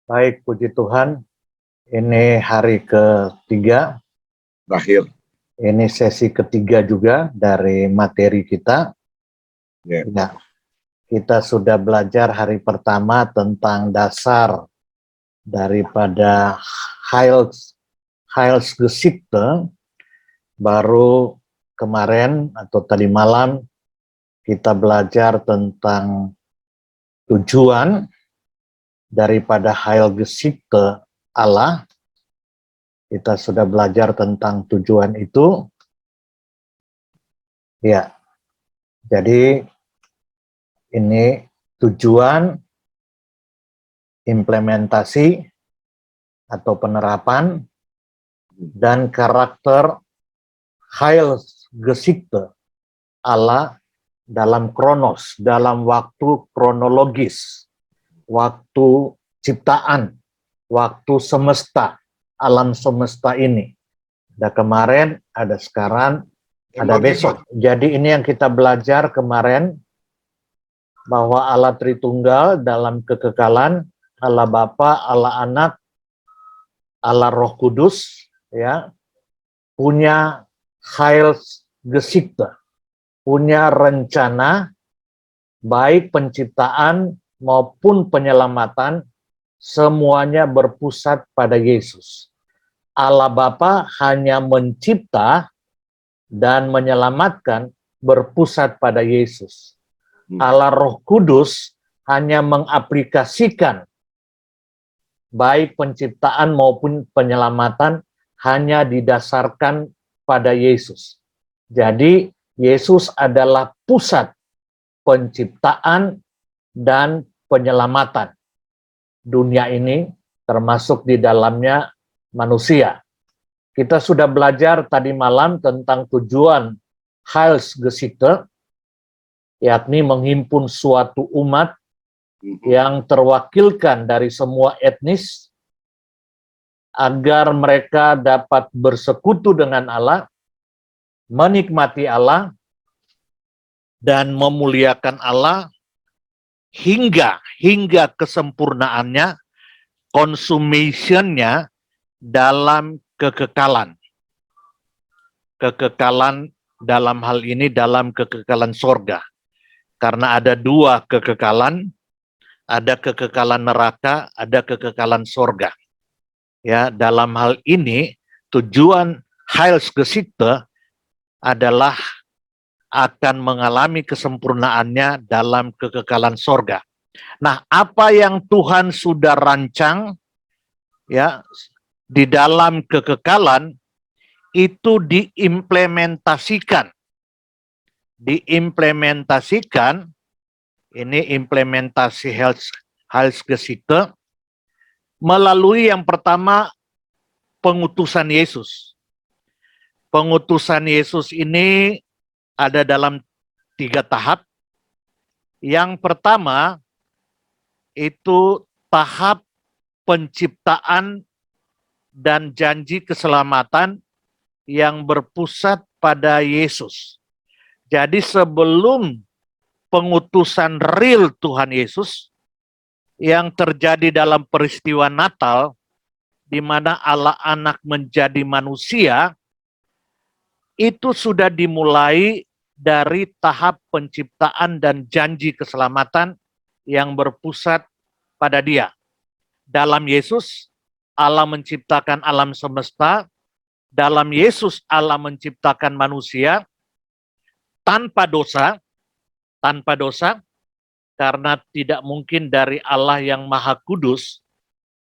Baik, puji Tuhan. Ini hari ketiga. Terakhir. Ini sesi ketiga juga dari materi kita. Ya. Ya, kita sudah belajar hari pertama tentang dasar daripada Heilsgeschichte. Baru kemarin atau tadi malam kita belajar tentang tujuan daripada Heilsgeschichte Allah. Kita sudah belajar tentang tujuan itu. Ya, jadi ini tujuan, implementasi atau penerapan, dan karakter Heilsgeschichte Allah dalam kronos, dalam waktu kronologis, waktu ciptaan, waktu semesta, alam semesta ini. Ada kemarin, ada sekarang, ada besok. Jadi ini yang kita belajar kemarin, bahwa Allah Tritunggal dalam kekekalan, Allah Bapa, Allah Anak, Allah Roh Kudus, ya, punya Heilsgeschichte, punya rencana baik penciptaan maupun penyelamatan, semuanya berpusat pada Yesus. Allah Bapa hanya mencipta dan menyelamatkan berpusat pada Yesus. Allah Roh Kudus hanya mengaplikasikan baik penciptaan maupun penyelamatan hanya didasarkan pada Yesus. Jadi Yesus adalah pusat penciptaan dan penyelamatan dunia ini, termasuk di dalamnya manusia. Kita sudah belajar tadi malam tentang tujuan Heilsgeschichte, yakni menghimpun suatu umat yang terwakilkan dari semua etnis, agar mereka dapat bersekutu dengan Allah, menikmati Allah, dan memuliakan Allah hingga kesempurnaannya, consummation-nya dalam kekekalan. Kekekalan dalam hal ini dalam kekekalan sorga. Karena ada dua kekekalan, ada kekekalan neraka, ada kekekalan sorga. Ya, dalam hal ini tujuan Heilsgeschichte adalah akan mengalami kesempurnaannya dalam kekekalan sorga. Nah, apa yang Tuhan sudah rancang ya di dalam kekekalan itu diimplementasikan. Ini implementasi Heilsgeschichte melalui yang pertama pengutusan Yesus. Pengutusan Yesus ini ada dalam 3 tahap. Yang pertama itu tahap penciptaan dan janji keselamatan yang berpusat pada Yesus. Jadi sebelum pengutusan real Tuhan Yesus yang terjadi dalam peristiwa Natal, di mana Allah Anak menjadi manusia, itu sudah dimulai dari tahap penciptaan dan janji keselamatan yang berpusat pada Dia. Dalam Yesus, Allah menciptakan alam semesta. Dalam Yesus, Allah menciptakan manusia tanpa dosa, karena tidak mungkin dari Allah yang Maha Kudus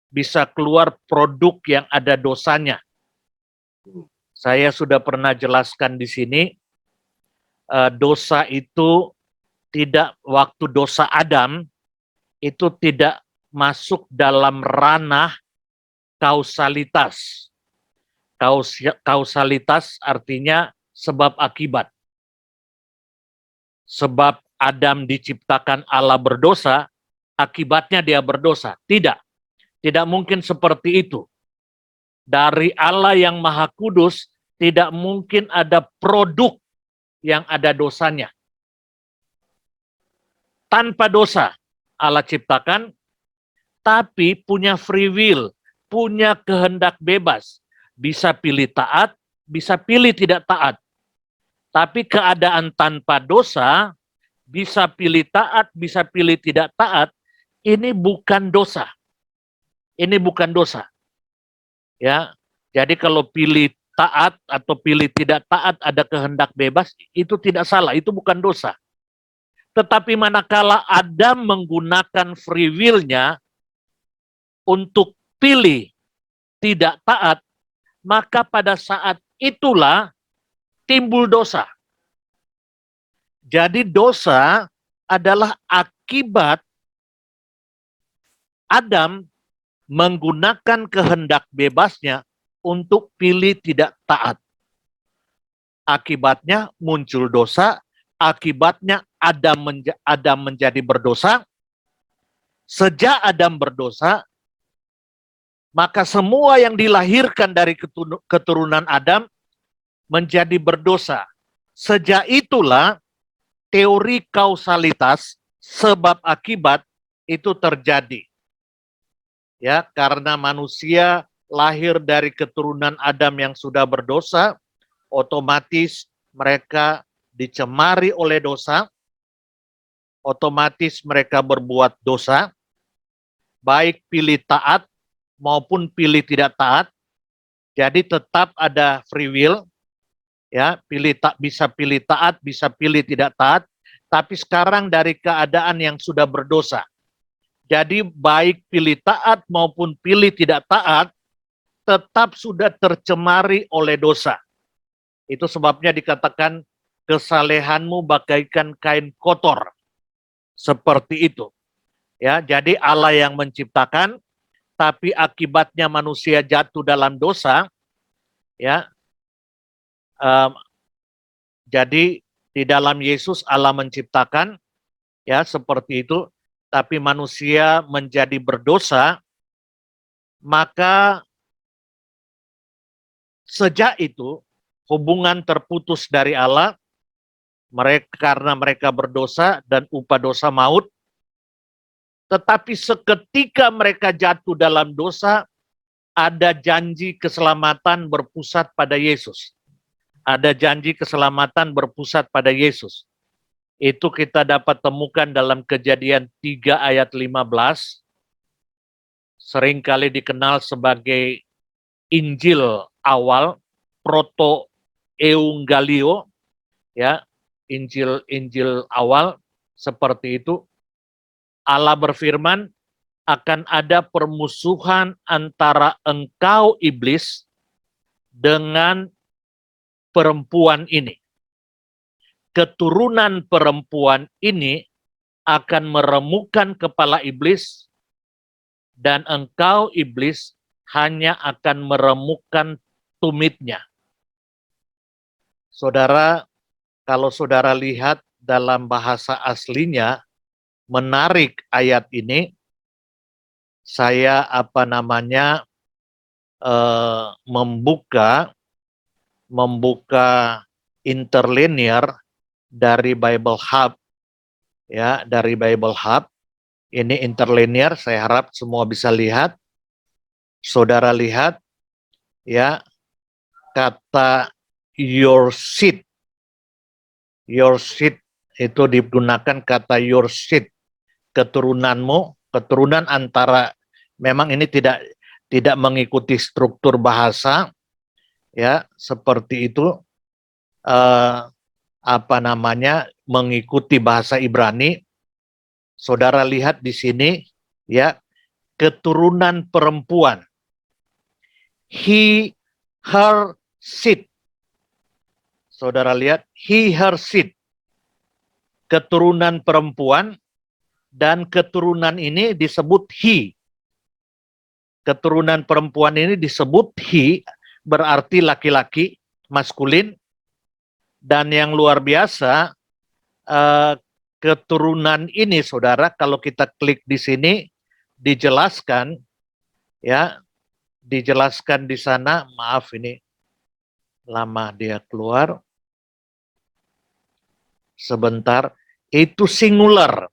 bisa keluar produk yang ada dosanya. Saya sudah pernah jelaskan di sini, dosa itu tidak, waktu dosa Adam, itu tidak masuk dalam ranah kausalitas. Kausalitas artinya sebab akibat. Sebab Adam diciptakan Allah berdosa, akibatnya dia berdosa. Tidak mungkin seperti itu. Dari Allah yang Maha Kudus, tidak mungkin ada produk yang ada dosanya. Tanpa dosa Allah ciptakan, tapi punya free will, punya kehendak bebas. Bisa pilih taat, bisa pilih tidak taat. Tapi keadaan tanpa dosa, bisa pilih taat, bisa pilih tidak taat, ini bukan dosa. Ini bukan dosa. Ya. Jadi kalau pilih taat atau pilih tidak taat ada kehendak bebas, itu tidak salah, itu bukan dosa. Tetapi manakala Adam menggunakan free will-nya untuk pilih tidak taat, maka pada saat itulah timbul dosa. Jadi dosa adalah akibat Adam menggunakan kehendak bebasnya untuk pilih tidak taat. Akibatnya muncul dosa, akibatnya Adam menjadi berdosa. Sejak Adam berdosa, maka semua yang dilahirkan dari keturunan Adam menjadi berdosa. Sejak itulah teori kausalitas sebab akibat itu terjadi. Ya, karena manusia lahir dari keturunan Adam yang sudah berdosa, otomatis mereka dicemari oleh dosa, otomatis mereka berbuat dosa, baik pilih taat maupun pilih tidak taat. Jadi tetap ada free will, ya, bisa pilih taat, bisa pilih tidak taat, tapi sekarang dari keadaan yang sudah berdosa. Jadi baik pilih taat maupun pilih tidak taat, tetap sudah tercemari oleh dosa. Itu sebabnya dikatakan kesalehanmu bagaikan kain kotor. Seperti itu. Ya, jadi Allah yang menciptakan, tapi akibatnya manusia jatuh dalam dosa. Ya, jadi di dalam Yesus Allah menciptakan, ya seperti itu. Tapi manusia menjadi berdosa, maka sejak itu hubungan terputus dari Allah, karena mereka berdosa dan upah dosa maut. Tetapi seketika mereka jatuh dalam dosa, ada janji keselamatan berpusat pada Yesus. Ada janji keselamatan berpusat pada Yesus. Itu kita dapat temukan dalam Kejadian 3 ayat 15. Seringkali dikenal sebagai Injil awal, proto-eungalio, ya, Injil awal, seperti itu. Allah berfirman, akan ada permusuhan antara engkau iblis dengan perempuan ini. Keturunan perempuan ini akan meremukkan kepala iblis, dan engkau iblis hanya akan meremukkan tumitnya. Saudara, kalau saudara lihat dalam bahasa aslinya, menarik ayat ini, saya membuka interlinear dari Bible Hub, ya, dari Bible Hub. Ini interlinear, saya harap semua bisa lihat. Saudara lihat, ya, kata your seed itu digunakan kata your seed, keturunanmu, keturunan antara, memang ini tidak mengikuti struktur bahasa, ya, seperti itu, mengikuti bahasa Ibrani. Saudara lihat di sini, ya, keturunan perempuan, he, her seed. Saudara lihat, he, her seed, keturunan perempuan, dan keturunan ini disebut he. Keturunan perempuan ini disebut he, berarti laki-laki, maskulin. Dan yang luar biasa, keturunan ini, saudara, kalau kita klik di sini, dijelaskan, ya, dijelaskan di sana. Maaf, ini lama dia keluar. Sebentar, itu singular,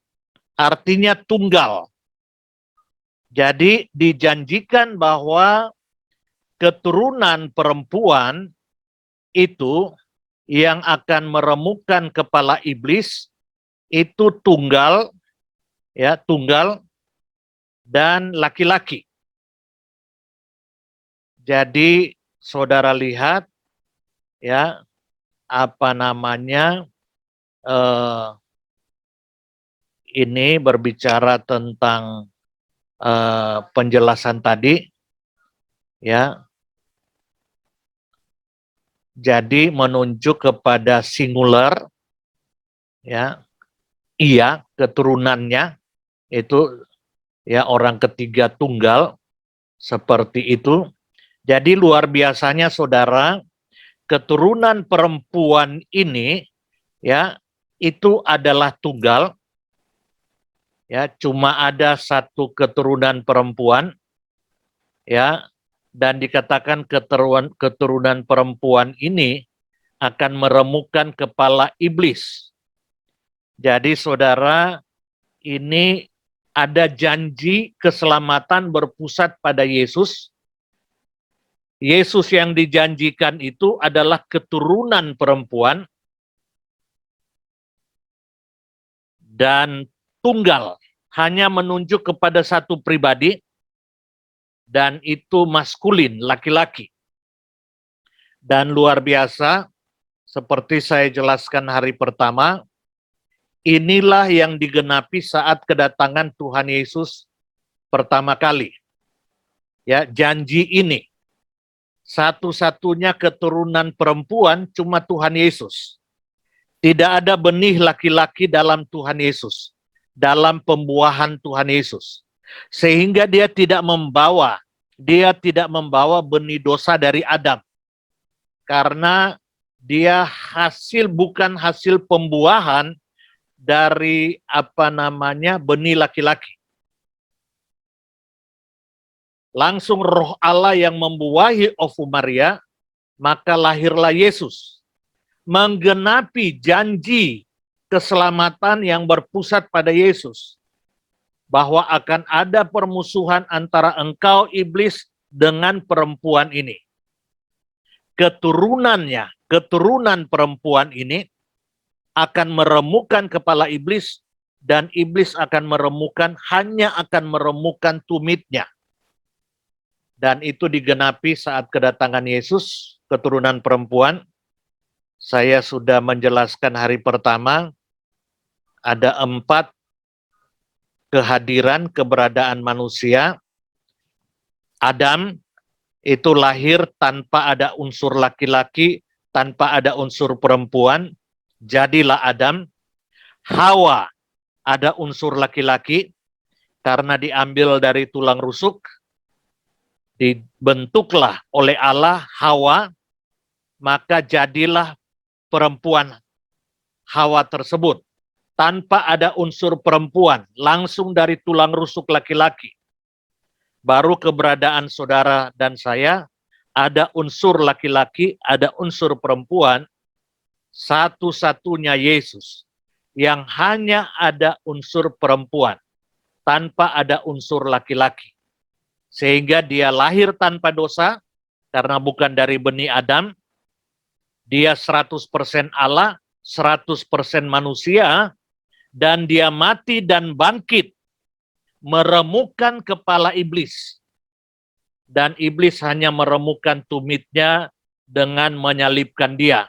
artinya tunggal. Jadi dijanjikan bahwa keturunan perempuan itu yang akan meremukkan kepala iblis itu tunggal, ya, tunggal dan laki-laki. Jadi saudara lihat, ya, apa namanya, ini berbicara tentang penjelasan tadi, ya. Jadi menunjuk kepada singular, ya, iya, keturunannya itu, ya, orang ketiga tunggal seperti itu. Jadi luar biasanya saudara, keturunan perempuan ini, ya, itu adalah tunggal, ya, cuma ada satu keturunan perempuan, ya, dan dikatakan keturunan perempuan ini akan meremukkan kepala iblis. Jadi saudara, ini ada janji keselamatan berpusat pada Yesus. Yesus yang dijanjikan itu adalah keturunan perempuan dan tunggal, hanya menunjuk kepada satu pribadi, dan itu maskulin, laki-laki. Dan luar biasa, seperti saya jelaskan hari pertama, inilah yang digenapi saat kedatangan Tuhan Yesus pertama kali. Ya, janji ini. Satu-satunya keturunan perempuan cuma Tuhan Yesus. Tidak ada benih laki-laki dalam Tuhan Yesus, dalam pembuahan Tuhan Yesus. Sehingga dia tidak membawa benih dosa dari Adam. Karena dia bukan hasil pembuahan dari benih laki-laki. Langsung Roh Allah yang membuahi Ofu Maria, maka lahirlah Yesus. Menggenapi janji keselamatan yang berpusat pada Yesus. Bahwa akan ada permusuhan antara engkau iblis dengan perempuan ini. Keturunan perempuan ini akan meremukkan kepala iblis, dan iblis akan hanya akan meremukkan tumitnya. Dan itu digenapi saat kedatangan Yesus, keturunan perempuan. Saya sudah menjelaskan hari pertama, ada 4 kehadiran, keberadaan manusia. Adam itu lahir tanpa ada unsur laki-laki, tanpa ada unsur perempuan, jadilah Adam. Hawa ada unsur laki-laki, karena diambil dari tulang rusuk, dibentuklah oleh Allah Hawa, maka jadilah perempuan Hawa tersebut. Tanpa ada unsur perempuan, langsung dari tulang rusuk laki-laki. Baru keberadaan saudara dan saya, ada unsur laki-laki, ada unsur perempuan, satu-satunya Yesus, yang hanya ada unsur perempuan, tanpa ada unsur laki-laki. Sehingga dia lahir tanpa dosa, karena bukan dari benih Adam, dia 100% Allah, 100% manusia, dan dia mati dan bangkit, meremukkan kepala iblis. Dan iblis hanya meremukkan tumitnya dengan menyalibkan dia.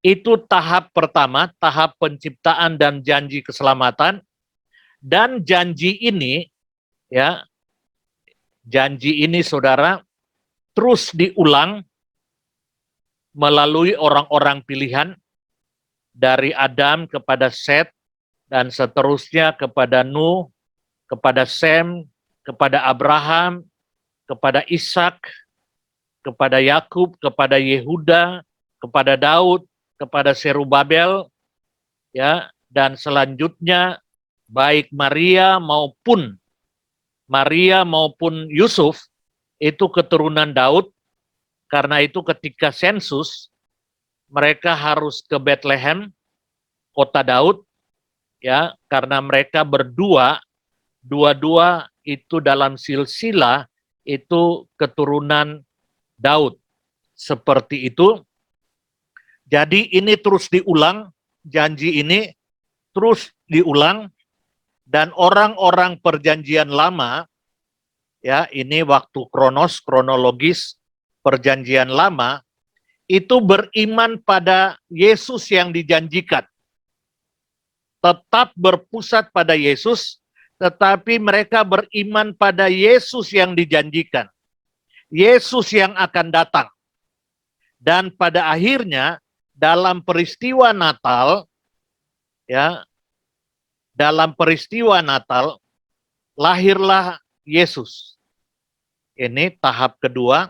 Itu tahap pertama, tahap penciptaan dan janji keselamatan. Dan janji ini, ya, janji ini saudara, terus diulang melalui orang-orang pilihan, dari Adam kepada Set, dan seterusnya kepada Nuh, kepada Sem, kepada Abraham, kepada Ishak, kepada Yakub, kepada Yehuda, kepada Daud, kepada Serubabel, ya, dan selanjutnya baik Maria maupun Yusuf itu keturunan Daud. Karena itu ketika sensus, mereka harus ke Bethlehem, kota Daud, ya, karena mereka berdua Dua-dua itu dalam silsilah itu keturunan Daud. Seperti itu. Jadi ini terus diulang, janji ini terus diulang, dan orang-orang perjanjian lama, ya ini waktu kronologis perjanjian lama, itu beriman pada Yesus yang dijanjikan. Tetap berpusat pada Yesus, tetapi mereka beriman pada Yesus yang dijanjikan. Yesus yang akan datang. Dan pada akhirnya, dalam peristiwa Natal, ya, dalam peristiwa Natal, lahirlah Yesus. Ini tahap kedua,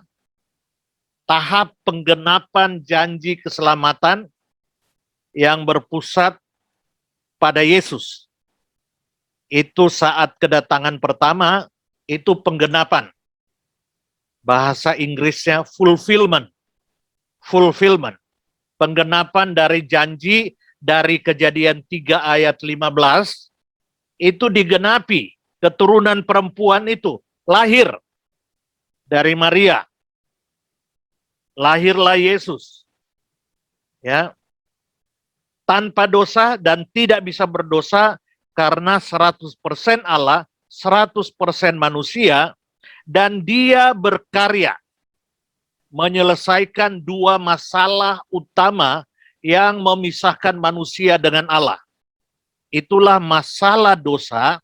tahap penggenapan janji keselamatan yang berpusat pada Yesus. Itu saat kedatangan pertama, itu penggenapan. Bahasa Inggrisnya fulfillment. Fulfillment. Penggenapan dari janji dari Kejadian 3 ayat 15, itu digenapi. Keturunan perempuan itu lahir dari Maria. Lahirlah Yesus. Ya. Tanpa dosa dan tidak bisa berdosa karena 100% Allah, 100% manusia, dan dia berkarya menyelesaikan dua masalah utama yang memisahkan manusia dengan Allah. Itulah masalah dosa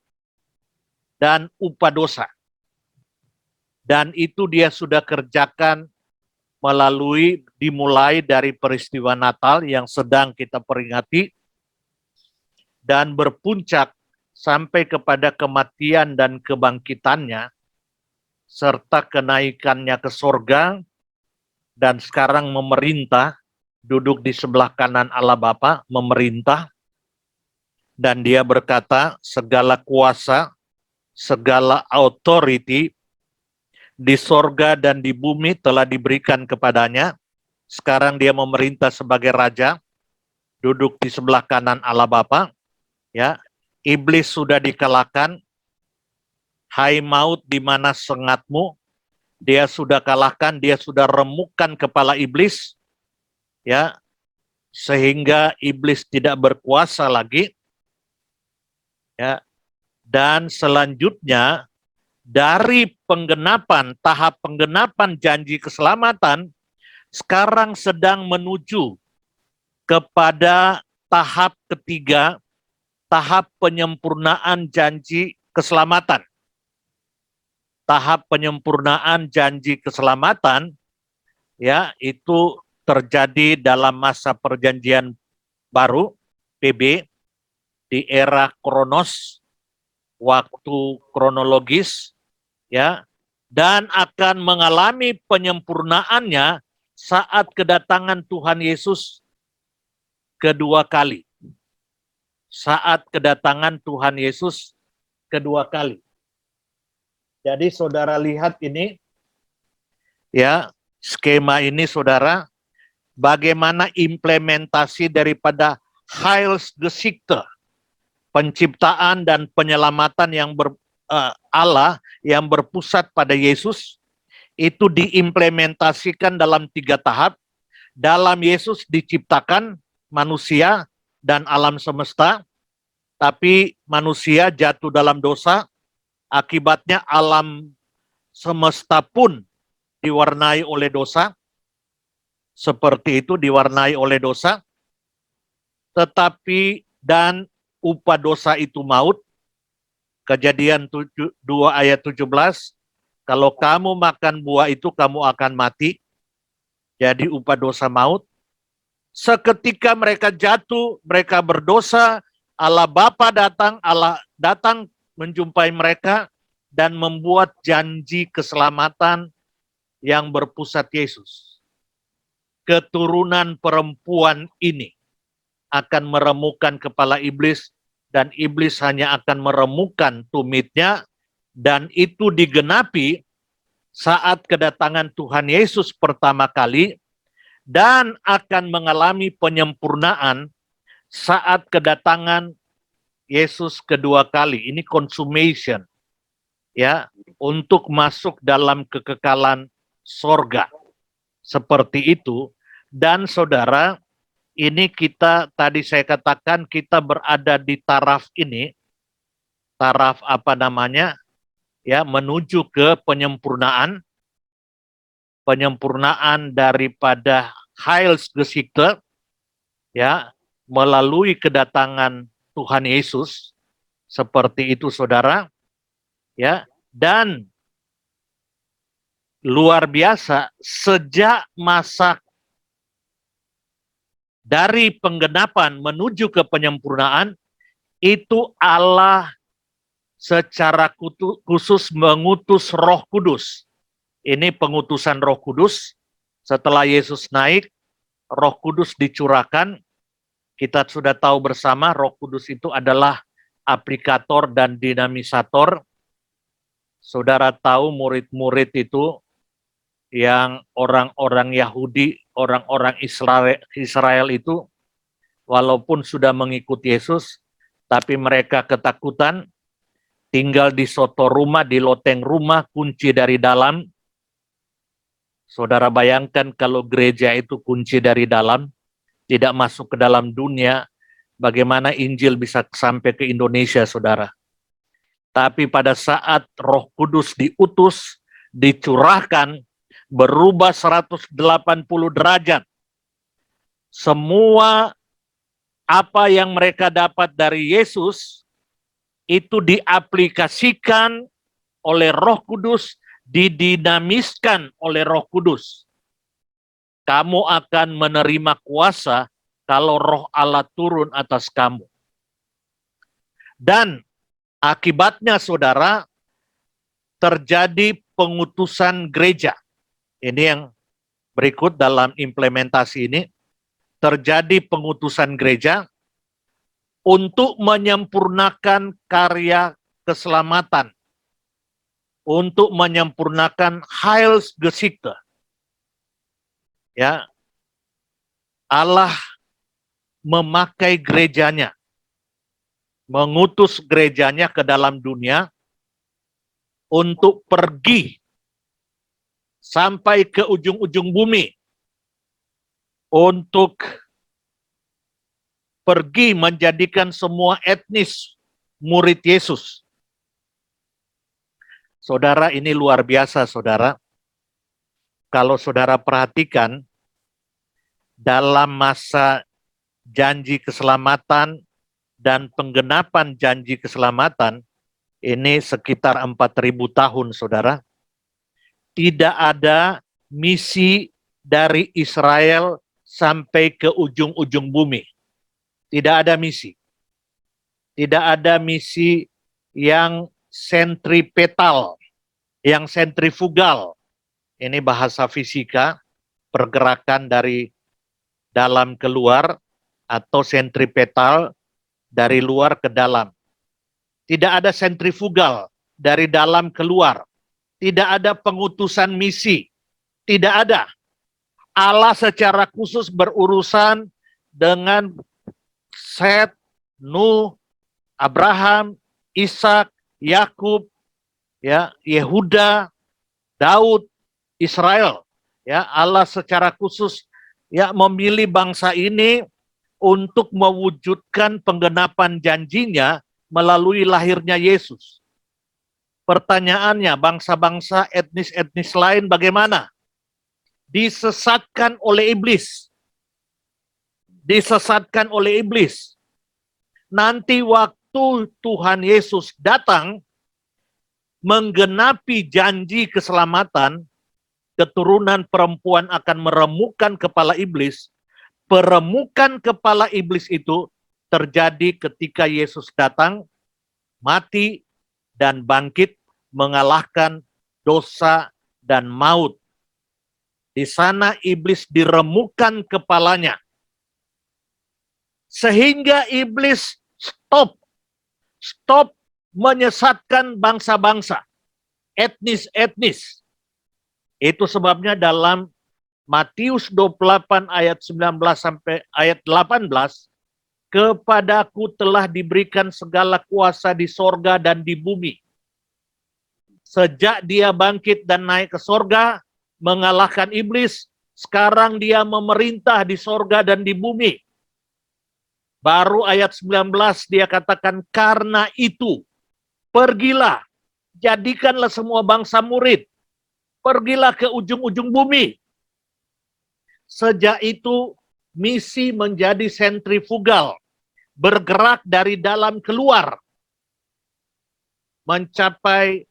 dan upah dosa. Dan itu dia sudah kerjakan dimulai dari peristiwa Natal yang sedang kita peringati, dan berpuncak sampai kepada kematian dan kebangkitannya, serta kenaikannya ke sorga, dan sekarang memerintah, duduk di sebelah kanan Allah Bapa, memerintah, dan dia berkata, segala kuasa, segala authority di sorga dan di bumi telah diberikan kepadanya. Sekarang dia memerintah sebagai raja, duduk di sebelah kanan Allah Bapa. Ya, iblis sudah dikalahkan. Hai maut, di mana sengatmu? Dia sudah kalahkan, dia sudah remukkan kepala iblis, ya, sehingga iblis tidak berkuasa lagi, ya. Dan selanjutnya dari tahap penggenapan janji keselamatan, sekarang sedang menuju kepada tahap ketiga, tahap penyempurnaan janji keselamatan. Tahap penyempurnaan janji keselamatan, ya, itu terjadi dalam masa perjanjian baru, PB, di era Kronos, waktu kronologis, ya, dan akan mengalami penyempurnaannya saat kedatangan Tuhan Yesus kedua kali. Saat kedatangan Tuhan Yesus kedua kali. Jadi saudara lihat ini, ya, skema ini saudara, bagaimana implementasi daripada Heilsgeschichte, penciptaan dan penyelamatan yang Allah yang berpusat pada Yesus, itu diimplementasikan dalam 3 tahap. Dalam Yesus diciptakan manusia dan alam semesta, tapi manusia jatuh dalam dosa, akibatnya alam semesta pun diwarnai oleh dosa. Seperti itu, diwarnai oleh dosa. Tetapi dan upah dosa itu maut. Kejadian 2 ayat 17, kalau kamu makan buah itu kamu akan mati. Jadi upah dosa maut. Seketika mereka jatuh, mereka berdosa, Allah Bapa datang, Allah datang menjumpai mereka dan membuat janji keselamatan yang berpusat Yesus. Keturunan perempuan ini akan meremukkan kepala iblis, dan iblis hanya akan meremukkan tumitnya, dan itu digenapi saat kedatangan Tuhan Yesus pertama kali, dan akan mengalami penyempurnaan saat kedatangan Yesus kedua kali, ini consummation, ya, untuk masuk dalam kekekalan sorga. Seperti itu. Dan saudara, ini kita, tadi saya katakan kita berada di taraf ini, taraf apa namanya, ya, menuju ke penyempurnaan daripada Heilsgeschichte, ya, melalui kedatangan Tuhan Yesus, seperti itu saudara, ya. Dan luar biasa, sejak masa dari penggenapan menuju ke penyempurnaan, itu Allah secara khusus mengutus Roh Kudus. Ini pengutusan Roh Kudus. Setelah Yesus naik, Roh Kudus dicurahkan. Kita sudah tahu bersama Roh Kudus itu adalah aplikator dan dinamisator. Saudara tahu murid-murid itu yang orang-orang Yahudi, orang-orang Israel itu, walaupun sudah mengikuti Yesus, tapi mereka ketakutan, tinggal di soto rumah, di loteng rumah, kunci dari dalam. Saudara bayangkan kalau gereja itu kunci dari dalam, tidak masuk ke dalam dunia, bagaimana Injil bisa sampai ke Indonesia, saudara? Tapi pada saat Roh Kudus diutus, dicurahkan, berubah 180 derajat. Semua apa yang mereka dapat dari Yesus, itu diaplikasikan oleh Roh Kudus, didinamiskan oleh Roh Kudus. Kamu akan menerima kuasa kalau Roh Allah turun atas kamu. Dan akibatnya saudara, terjadi pengutusan gereja. Ini yang berikut dalam implementasi ini. Terjadi pengutusan gereja untuk menyempurnakan karya keselamatan. Untuk menyempurnakan Heilsgeschichte. Ya, Allah memakai gerejanya, mengutus gerejanya ke dalam dunia untuk pergi sampai ke ujung-ujung bumi, untuk pergi menjadikan semua etnis murid Yesus. Saudara, ini luar biasa, saudara. Kalau saudara perhatikan, dalam masa janji keselamatan dan penggenapan janji keselamatan, ini sekitar 4.000 tahun, saudara. Tidak ada misi dari Israel sampai ke ujung-ujung bumi. Tidak ada misi. Tidak ada misi yang sentripetal, yang sentrifugal. Ini bahasa fisika, pergerakan dari dalam keluar atau sentripetal dari luar ke dalam. Tidak ada sentrifugal dari dalam keluar. Tidak ada pengutusan misi. Tidak ada. Allah secara khusus berurusan dengan Set, Nuh, Abraham, Ishak, Yakub, ya, Yehuda, Daud, Israel. Ya, Allah secara khusus ya memilih bangsa ini untuk mewujudkan penggenapan janjinya melalui lahirnya Yesus. Pertanyaannya, bangsa-bangsa etnis-etnis lain bagaimana? Disesatkan oleh iblis. Disesatkan oleh iblis. Nanti waktu Tuhan Yesus datang, menggenapi janji keselamatan, keturunan perempuan akan meremukkan kepala iblis. Peremukan kepala iblis itu terjadi ketika Yesus datang, mati, dan bangkit mengalahkan dosa dan maut. Di sana iblis diremukkan kepalanya. Sehingga iblis stop menyesatkan bangsa-bangsa, etnis-etnis. Itu sebabnya dalam Matius 28 ayat 19 sampai ayat 18, kepadaku telah diberikan segala kuasa di sorga dan di bumi. Sejak dia bangkit dan naik ke sorga, mengalahkan iblis, sekarang dia memerintah di sorga dan di bumi. Baru ayat 19 dia katakan, karena itu, pergilah, jadikanlah semua bangsa murid. Pergilah ke ujung-ujung bumi. Sejak itu, misi menjadi sentrifugal, bergerak dari dalam keluar, mencapai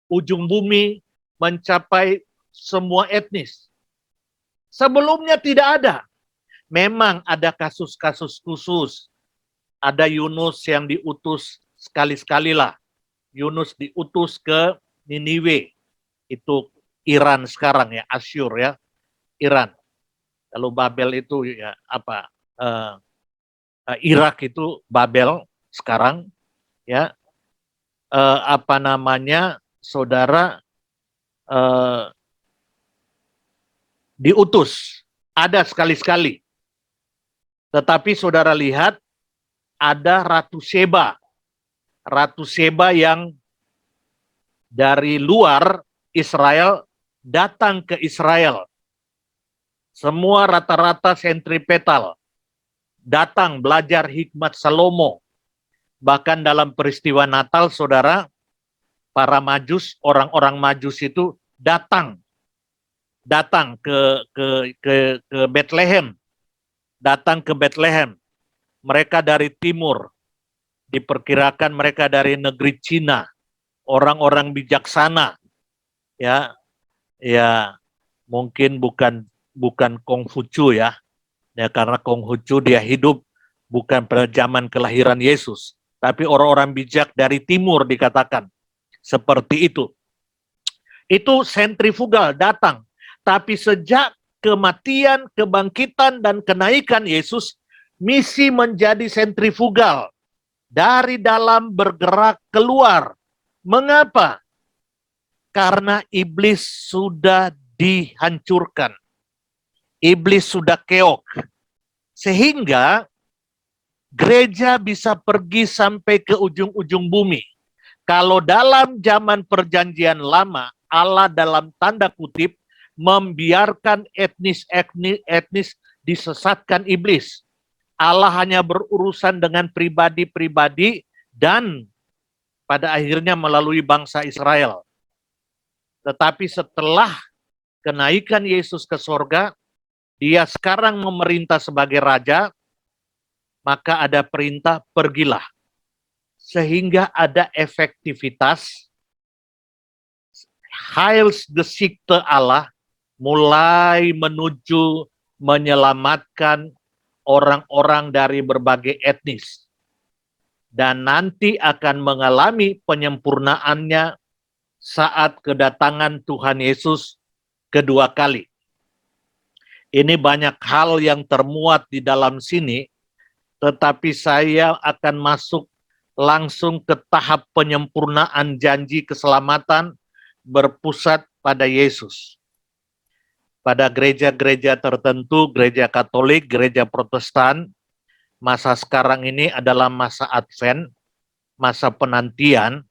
ujung bumi, mencapai semua etnis. Sebelumnya tidak ada. Memang ada kasus-kasus khusus. Ada Yunus yang diutus sekali-sekalilah. Yunus diutus ke Niniwe. Itu Iran sekarang ya, Asyur ya, Iran. Kalau Babel itu ya apa? Irak itu Babel sekarang ya. Apa namanya, saudara, diutus ada sekali-sekali. Tetapi saudara lihat ada Ratu Sheba yang dari luar Israel datang ke Israel. Semua rata-rata sentripetal datang belajar hikmat Salomo. Bahkan dalam peristiwa Natal, saudara, para majus, orang-orang majus itu datang ke Bethlehem. Datang ke Bethlehem. Mereka dari timur. Diperkirakan mereka dari negeri Cina. Orang-orang bijaksana. Ya, mungkin bukan Konghucu ya. Ya, karena Konghucu dia hidup bukan pada zaman kelahiran Yesus, tapi orang-orang bijak dari timur dikatakan. Seperti itu. Itu sentrifugal datang. Tapi sejak kematian, kebangkitan, dan kenaikan Yesus, misi menjadi sentrifugal. Dari dalam bergerak keluar. Mengapa? Karena iblis sudah dihancurkan. Iblis sudah keok. Sehingga gereja bisa pergi sampai ke ujung-ujung bumi. Kalau dalam zaman perjanjian lama, Allah dalam tanda kutip membiarkan etnis disesatkan iblis. Allah hanya berurusan dengan pribadi-pribadi dan pada akhirnya melalui bangsa Israel. Tetapi setelah kenaikan Yesus ke sorga, dia sekarang memerintah sebagai raja, maka ada perintah pergilah. Sehingga ada efektivitas, Heilsgeschikte Allah mulai menuju menyelamatkan orang-orang dari berbagai etnis. Dan nanti akan mengalami penyempurnaannya saat kedatangan Tuhan Yesus kedua kali. Ini banyak hal yang termuat di dalam sini, tetapi saya akan masuk langsung ke tahap penyempurnaan janji keselamatan berpusat pada Yesus. Pada gereja-gereja tertentu, gereja Katolik, gereja Protestan, masa sekarang ini adalah masa Advent, masa penantian,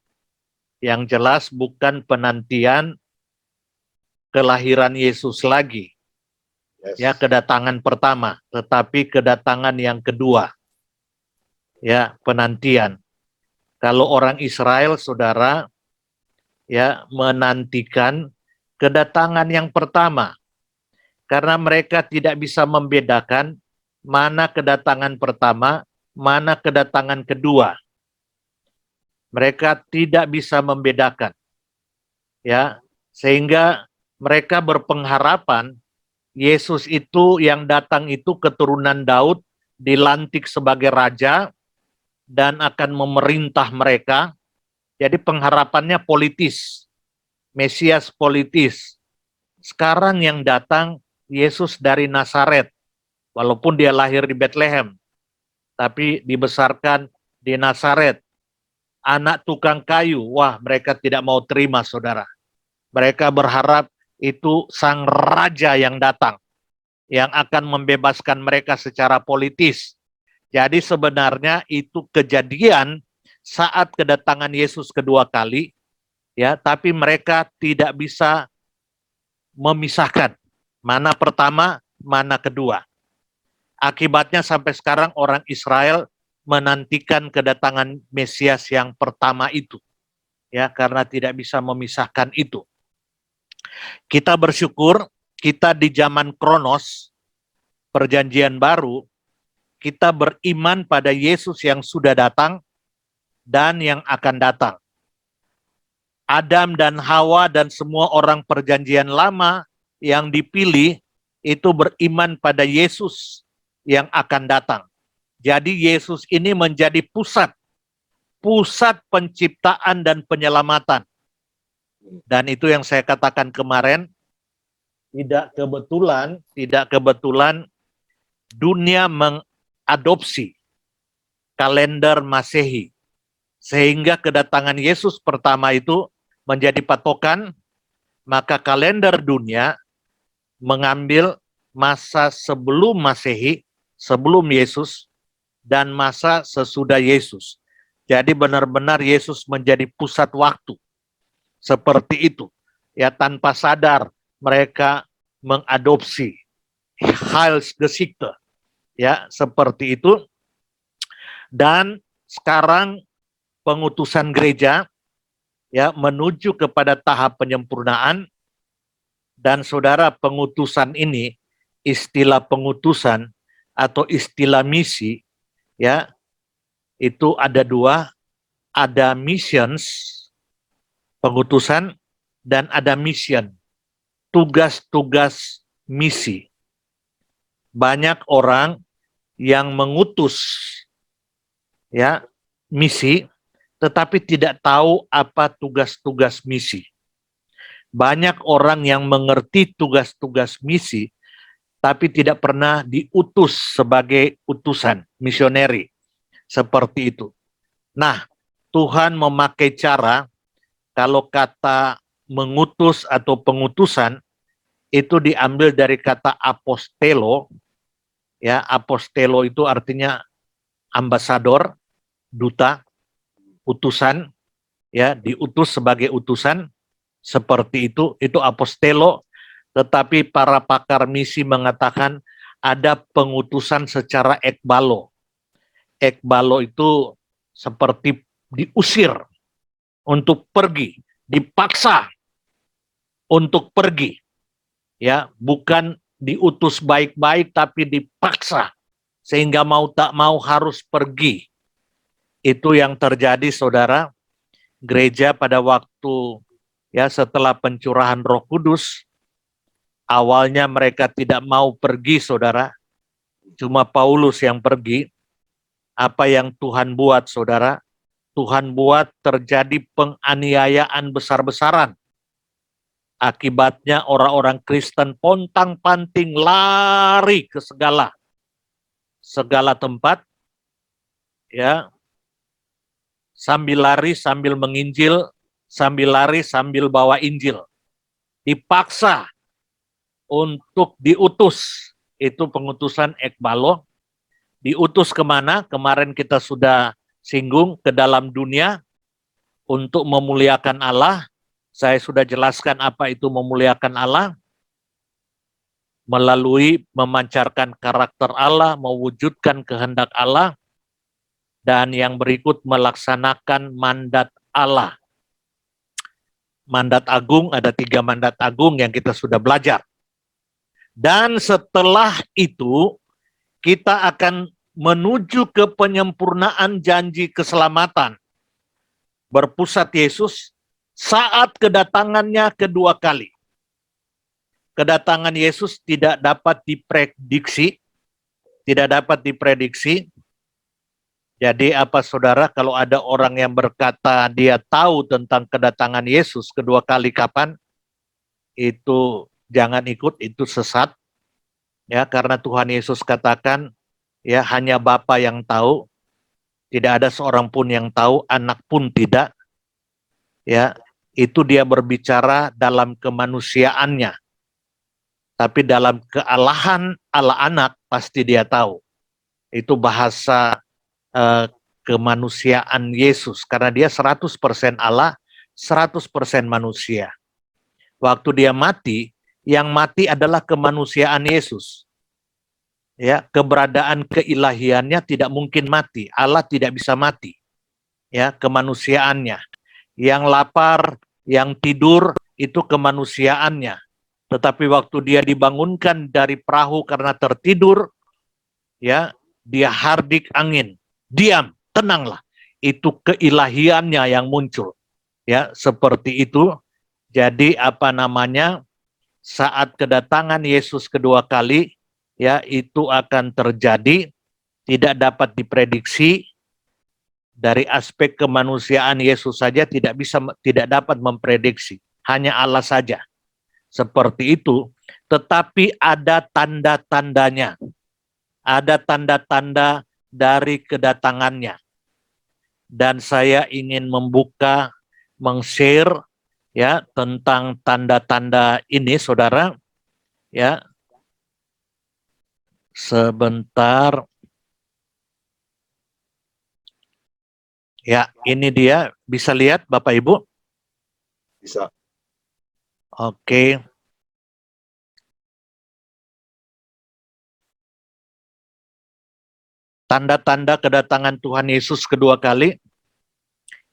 yang jelas bukan penantian kelahiran Yesus lagi. Ya, kedatangan pertama, tetapi kedatangan yang kedua. Ya, penantian. Kalau orang Israel, saudara, ya, menantikan kedatangan yang pertama. Karena mereka tidak bisa membedakan mana kedatangan pertama, mana kedatangan kedua. Mereka tidak bisa membedakan. Ya, sehingga mereka berpengharapan Yesus itu yang datang itu keturunan Daud, dilantik sebagai raja dan akan memerintah mereka. Jadi pengharapannya politis, Mesias politis. Sekarang yang datang Yesus dari Nazaret, walaupun dia lahir di Bethlehem, tapi dibesarkan di Nazaret. Anak tukang kayu, wah mereka tidak mau terima, saudara. Mereka berharap itu sang raja yang datang, yang akan membebaskan mereka secara politis. Jadi sebenarnya itu kejadian saat kedatangan Yesus kedua kali, ya, tapi mereka tidak bisa memisahkan mana pertama, mana kedua. Akibatnya sampai sekarang orang Israel menantikan kedatangan Mesias yang pertama itu, ya, karena tidak bisa memisahkan itu. Kita bersyukur kita di zaman Kronos, Perjanjian Baru, kita beriman pada Yesus yang sudah datang dan yang akan datang. Adam dan Hawa dan semua orang Perjanjian Lama yang dipilih itu beriman pada Yesus yang akan datang. Jadi Yesus ini menjadi pusat penciptaan dan penyelamatan. Dan itu yang saya katakan kemarin, tidak kebetulan dunia mengadopsi kalender Masehi. Sehingga kedatangan Yesus pertama itu menjadi patokan, maka kalender dunia mengambil masa sebelum Masehi, sebelum Yesus, dan masa sesudah Yesus. Jadi benar-benar Yesus menjadi pusat waktu. Seperti itu. Ya, tanpa sadar mereka mengadopsi Heilsgeschichte. Ya, seperti itu. Dan sekarang pengutusan gereja, ya, menuju kepada tahap penyempurnaan. Dan saudara, pengutusan ini, istilah pengutusan atau istilah misi, ya, itu ada dua, ada missions, pengutusan, dan ada mission, tugas-tugas misi. Banyak orang yang mengutus, ya, misi, tetapi tidak tahu apa tugas-tugas misi. Banyak orang yang mengerti tugas-tugas misi, tapi tidak pernah diutus sebagai utusan, misioneri. Seperti itu. Nah, Tuhan memakai cara, kalau kata mengutus atau pengutusan, itu diambil dari kata apostelo. Ya, apostelo itu artinya ambasador, duta, utusan, ya, diutus sebagai utusan, seperti itu apostelo. Tetapi para pakar misi mengatakan ada pengutusan secara ekbalo. Ekbalo itu seperti diusir untuk pergi, dipaksa untuk pergi, ya, bukan diutus baik-baik tapi dipaksa sehingga mau tak mau harus pergi. Itu yang terjadi, saudara. Gereja pada waktu, ya, setelah pencurahan Roh Kudus, awalnya mereka tidak mau pergi, saudara. Cuma Paulus yang pergi. Apa yang Tuhan buat, saudara? Tuhan buat terjadi penganiayaan besar-besaran. Akibatnya orang-orang Kristen pontang-panting lari ke segala tempat, ya, sambil lari sambil menginjil, sambil lari sambil bawa Injil. Dipaksa untuk diutus. Itu pengutusan ekbalo. Diutus kemana? Kemarin kita sudah singgung, ke dalam dunia untuk memuliakan Allah. Saya sudah jelaskan apa itu memuliakan Allah. Melalui memancarkan karakter Allah, mewujudkan kehendak Allah. Dan yang berikut melaksanakan mandat Allah. Mandat agung, ada 3 mandat agung yang kita sudah belajar. Dan setelah itu, kita akan menuju ke penyempurnaan janji keselamatan. Berpusat Yesus saat kedatangannya kedua kali. Kedatangan Yesus tidak dapat diprediksi. Tidak dapat diprediksi. Jadi apa, saudara, kalau ada orang yang berkata dia tahu tentang kedatangan Yesus kedua kali kapan, itu jangan ikut, itu sesat. Ya, karena Tuhan Yesus katakan, ya, hanya Bapa yang tahu, tidak ada seorang pun yang tahu, anak pun tidak. Ya, itu dia berbicara dalam kemanusiaannya. Tapi dalam kealahan Allah anak pasti dia tahu. Itu bahasa kemanusiaan Yesus, karena dia 100% Allah, 100% manusia. Waktu dia mati, yang mati adalah kemanusiaan Yesus. Ya, keberadaan keilahiannya tidak mungkin mati. Allah tidak bisa mati. Ya, kemanusiaannya. Yang lapar, yang tidur, itu kemanusiaannya. Tetapi waktu dia dibangunkan dari perahu karena tertidur, ya, dia hardik angin. Diam, tenanglah. Itu keilahiannya yang muncul. Ya, seperti itu. Jadi saat kedatangan Yesus kedua kali, ya, itu akan terjadi, tidak dapat diprediksi. Dari aspek kemanusiaan Yesus saja tidak dapat memprediksi, hanya Allah saja. Seperti itu, tetapi ada tanda-tandanya. Ada tanda-tanda dari kedatangannya. Dan saya ingin membuka, meng-share ya tentang tanda-tanda ini, saudara. Ya, sebentar. Ya, ini dia, bisa lihat Bapak Ibu? Bisa. Oke. Tanda-tanda kedatangan Tuhan Yesus kedua kali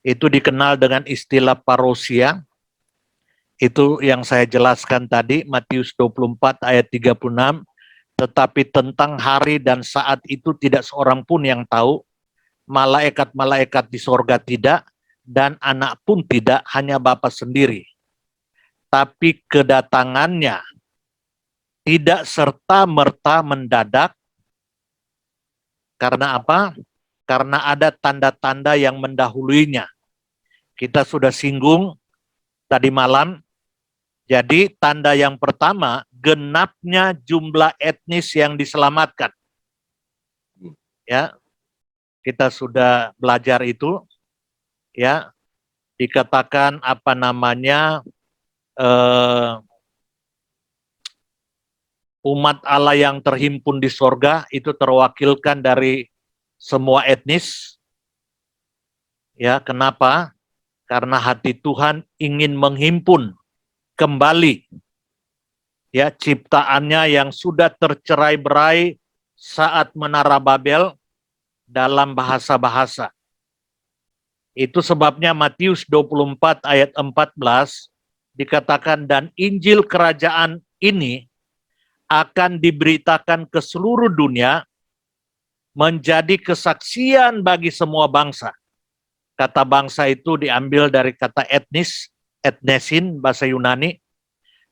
itu dikenal dengan istilah parousia. Itu yang saya jelaskan tadi, Matius 24 ayat 36. Tetapi tentang hari dan saat itu tidak seorang pun yang tahu, malaikat-malaikat di sorga tidak, dan anak pun tidak, hanya Bapa sendiri. Tapi kedatangannya tidak serta-merta mendadak. Karena apa? Karena ada tanda-tanda yang mendahuluinya. Kita sudah singgung tadi malam. Jadi tanda yang pertama, genapnya jumlah etnis yang diselamatkan. Ya, kita sudah belajar itu. Ya, dikatakan umat Allah yang terhimpun di sorga itu terwakilkan dari semua etnis. Ya, kenapa? Karena hati Tuhan ingin menghimpun kembali ya ciptaannya yang sudah tercerai-berai saat menara Babel dalam bahasa-bahasa. Itu sebabnya Matius 24 ayat 14 dikatakan, dan Injil kerajaan ini akan diberitakan ke seluruh dunia menjadi kesaksian bagi semua bangsa. Kata bangsa itu diambil dari kata etnis, etnesin, bahasa Yunani.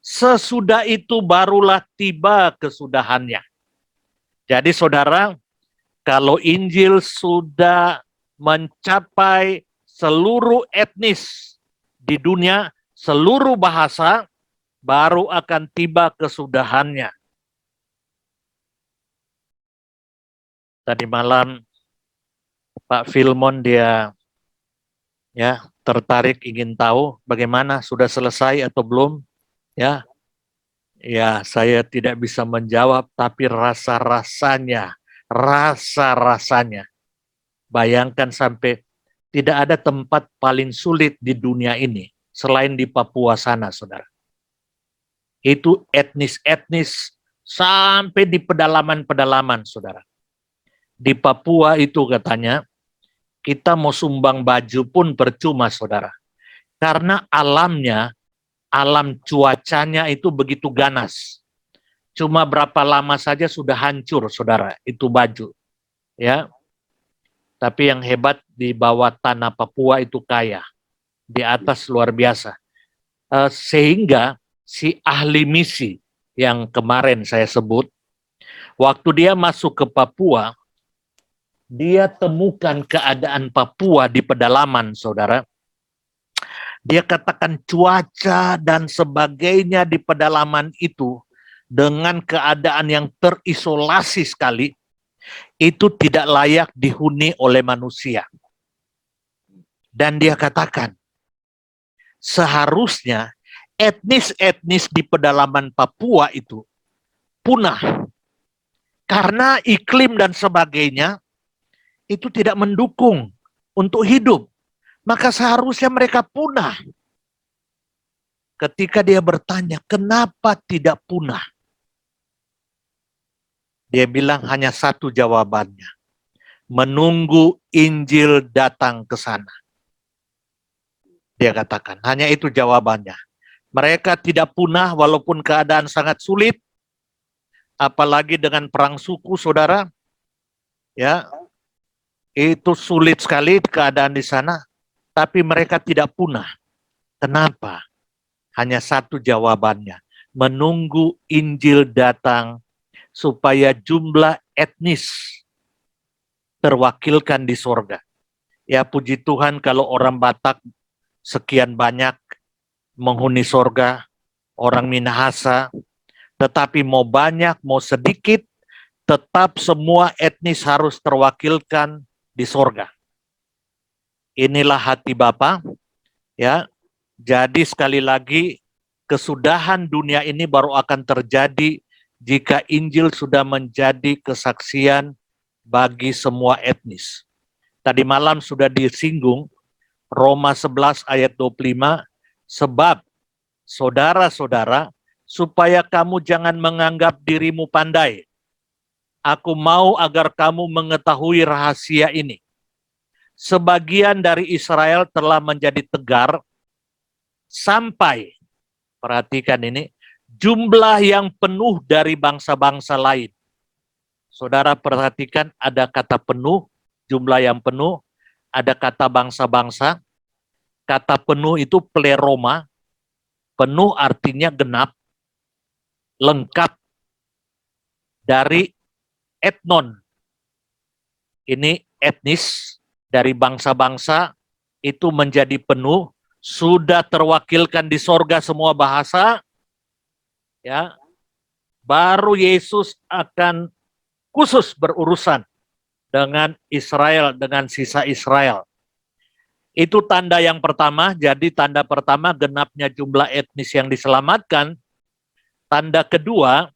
Sesudah itu barulah tiba kesudahannya. Jadi saudara, kalau Injil sudah mencapai seluruh etnis di dunia, seluruh bahasa, baru akan tiba kesudahannya. Tadi malam Pak Filmon dia ya tertarik ingin tahu bagaimana, sudah selesai atau belum, ya. Ya, saya tidak bisa menjawab, tapi rasa-rasanya, bayangkan sampai tidak ada tempat paling sulit di dunia ini selain di Papua sana, saudara. Itu etnis-etnis sampai di pedalaman-pedalaman, saudara. Di Papua itu katanya, kita mau sumbang baju pun percuma, saudara. Karena alamnya, alam cuacanya itu begitu ganas. Cuma berapa lama saja sudah hancur, saudara, itu baju. Ya. Tapi yang hebat di bawah tanah Papua itu kaya. Di atas luar biasa. Sehingga si ahli misi yang kemarin saya sebut, waktu dia masuk ke Papua, dia temukan keadaan Papua di pedalaman, saudara. Dia katakan cuaca dan sebagainya di pedalaman itu dengan keadaan yang terisolasi sekali, itu tidak layak dihuni oleh manusia. Dan dia katakan, seharusnya etnis-etnis di pedalaman Papua itu punah. Karena iklim dan sebagainya itu tidak mendukung untuk hidup. Maka seharusnya mereka punah. Ketika dia bertanya, kenapa tidak punah? Dia bilang hanya satu jawabannya. Menunggu Injil datang ke sana. Dia katakan, hanya itu jawabannya. Mereka tidak punah walaupun keadaan sangat sulit. Apalagi dengan perang suku, saudara. Ya, itu sulit sekali keadaan di sana. Tapi mereka tidak punah. Kenapa? Hanya satu jawabannya. Menunggu Injil datang supaya jumlah etnis terwakilkan di sorga. Ya puji Tuhan kalau orang Batak sekian banyak menghuni sorga, orang Minahasa, tetapi mau banyak, mau sedikit, tetap semua etnis harus terwakilkan di sorga. Inilah hati Bapa, ya. Jadi sekali lagi, kesudahan dunia ini baru akan terjadi jika Injil sudah menjadi kesaksian bagi semua etnis. Tadi malam sudah disinggung, Roma 11 ayat 25, sebab saudara-saudara, supaya kamu jangan menganggap dirimu pandai. Aku mau agar kamu mengetahui rahasia ini. Sebagian dari Israel telah menjadi tegar, sampai, perhatikan ini, jumlah yang penuh dari bangsa-bangsa lain. Saudara perhatikan ada kata penuh, jumlah yang penuh, ada kata bangsa-bangsa. Kata penuh itu pleroma, penuh artinya genap, lengkap, dari etnon. Ini etnis dari bangsa-bangsa itu menjadi penuh, sudah terwakilkan di sorga semua bahasa, ya. Baru Yesus akan khusus berurusan dengan Israel, dengan sisa Israel. Itu tanda yang pertama. Jadi tanda pertama genapnya jumlah etnis yang diselamatkan. Tanda kedua,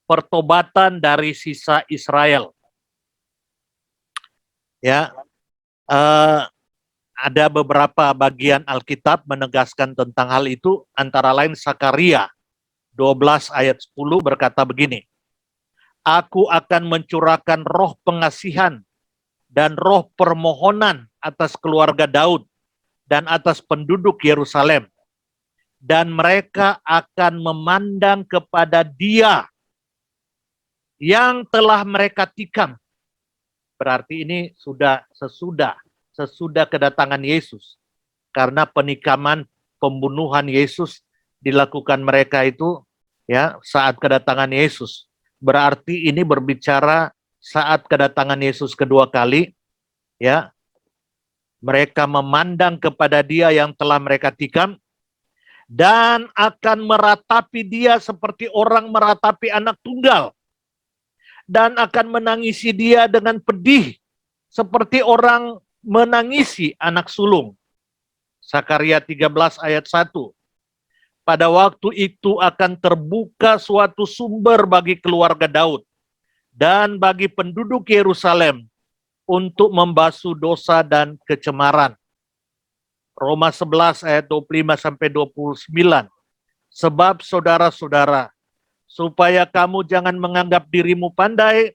pertobatan dari sisa Israel. Ya, ada beberapa bagian Alkitab menegaskan tentang hal itu, antara lain Sakaria 12 ayat 10 berkata begini, Aku akan mencurahkan roh pengasihan dan roh permohonan atas keluarga Daud dan atas penduduk Yerusalem. Dan mereka akan memandang kepada Dia yang telah mereka tikam. Berarti ini sudah sesudah kedatangan Yesus. Karena penikaman, pembunuhan Yesus dilakukan mereka itu ya saat kedatangan Yesus. Berarti ini berbicara saat kedatangan Yesus kedua kali, ya. Mereka memandang kepada Dia yang telah mereka tikam dan akan meratapi Dia seperti orang meratapi anak tunggal. Dan akan menangisi Dia dengan pedih seperti orang menangisi anak sulung. Sakaria 13 ayat 1. Pada waktu itu akan terbuka suatu sumber bagi keluarga Daud dan bagi penduduk Yerusalem untuk membasuh dosa dan kecemaran. Roma 11 ayat 25 sampai 29. Sebab saudara-saudara, supaya kamu jangan menganggap dirimu pandai,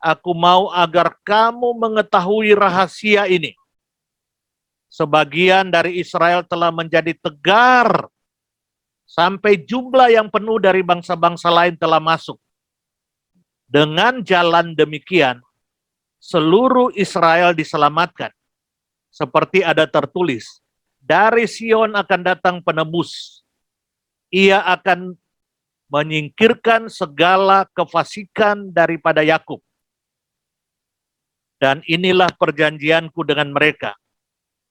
aku mau agar kamu mengetahui rahasia ini. Sebagian dari Israel telah menjadi tegar, sampai jumlah yang penuh dari bangsa-bangsa lain telah masuk. Dengan jalan demikian, seluruh Israel diselamatkan. Seperti ada tertulis, dari Sion akan datang penebus. Ia akan menyingkirkan segala kefasikan daripada Yakub. Dan inilah perjanjianku dengan mereka.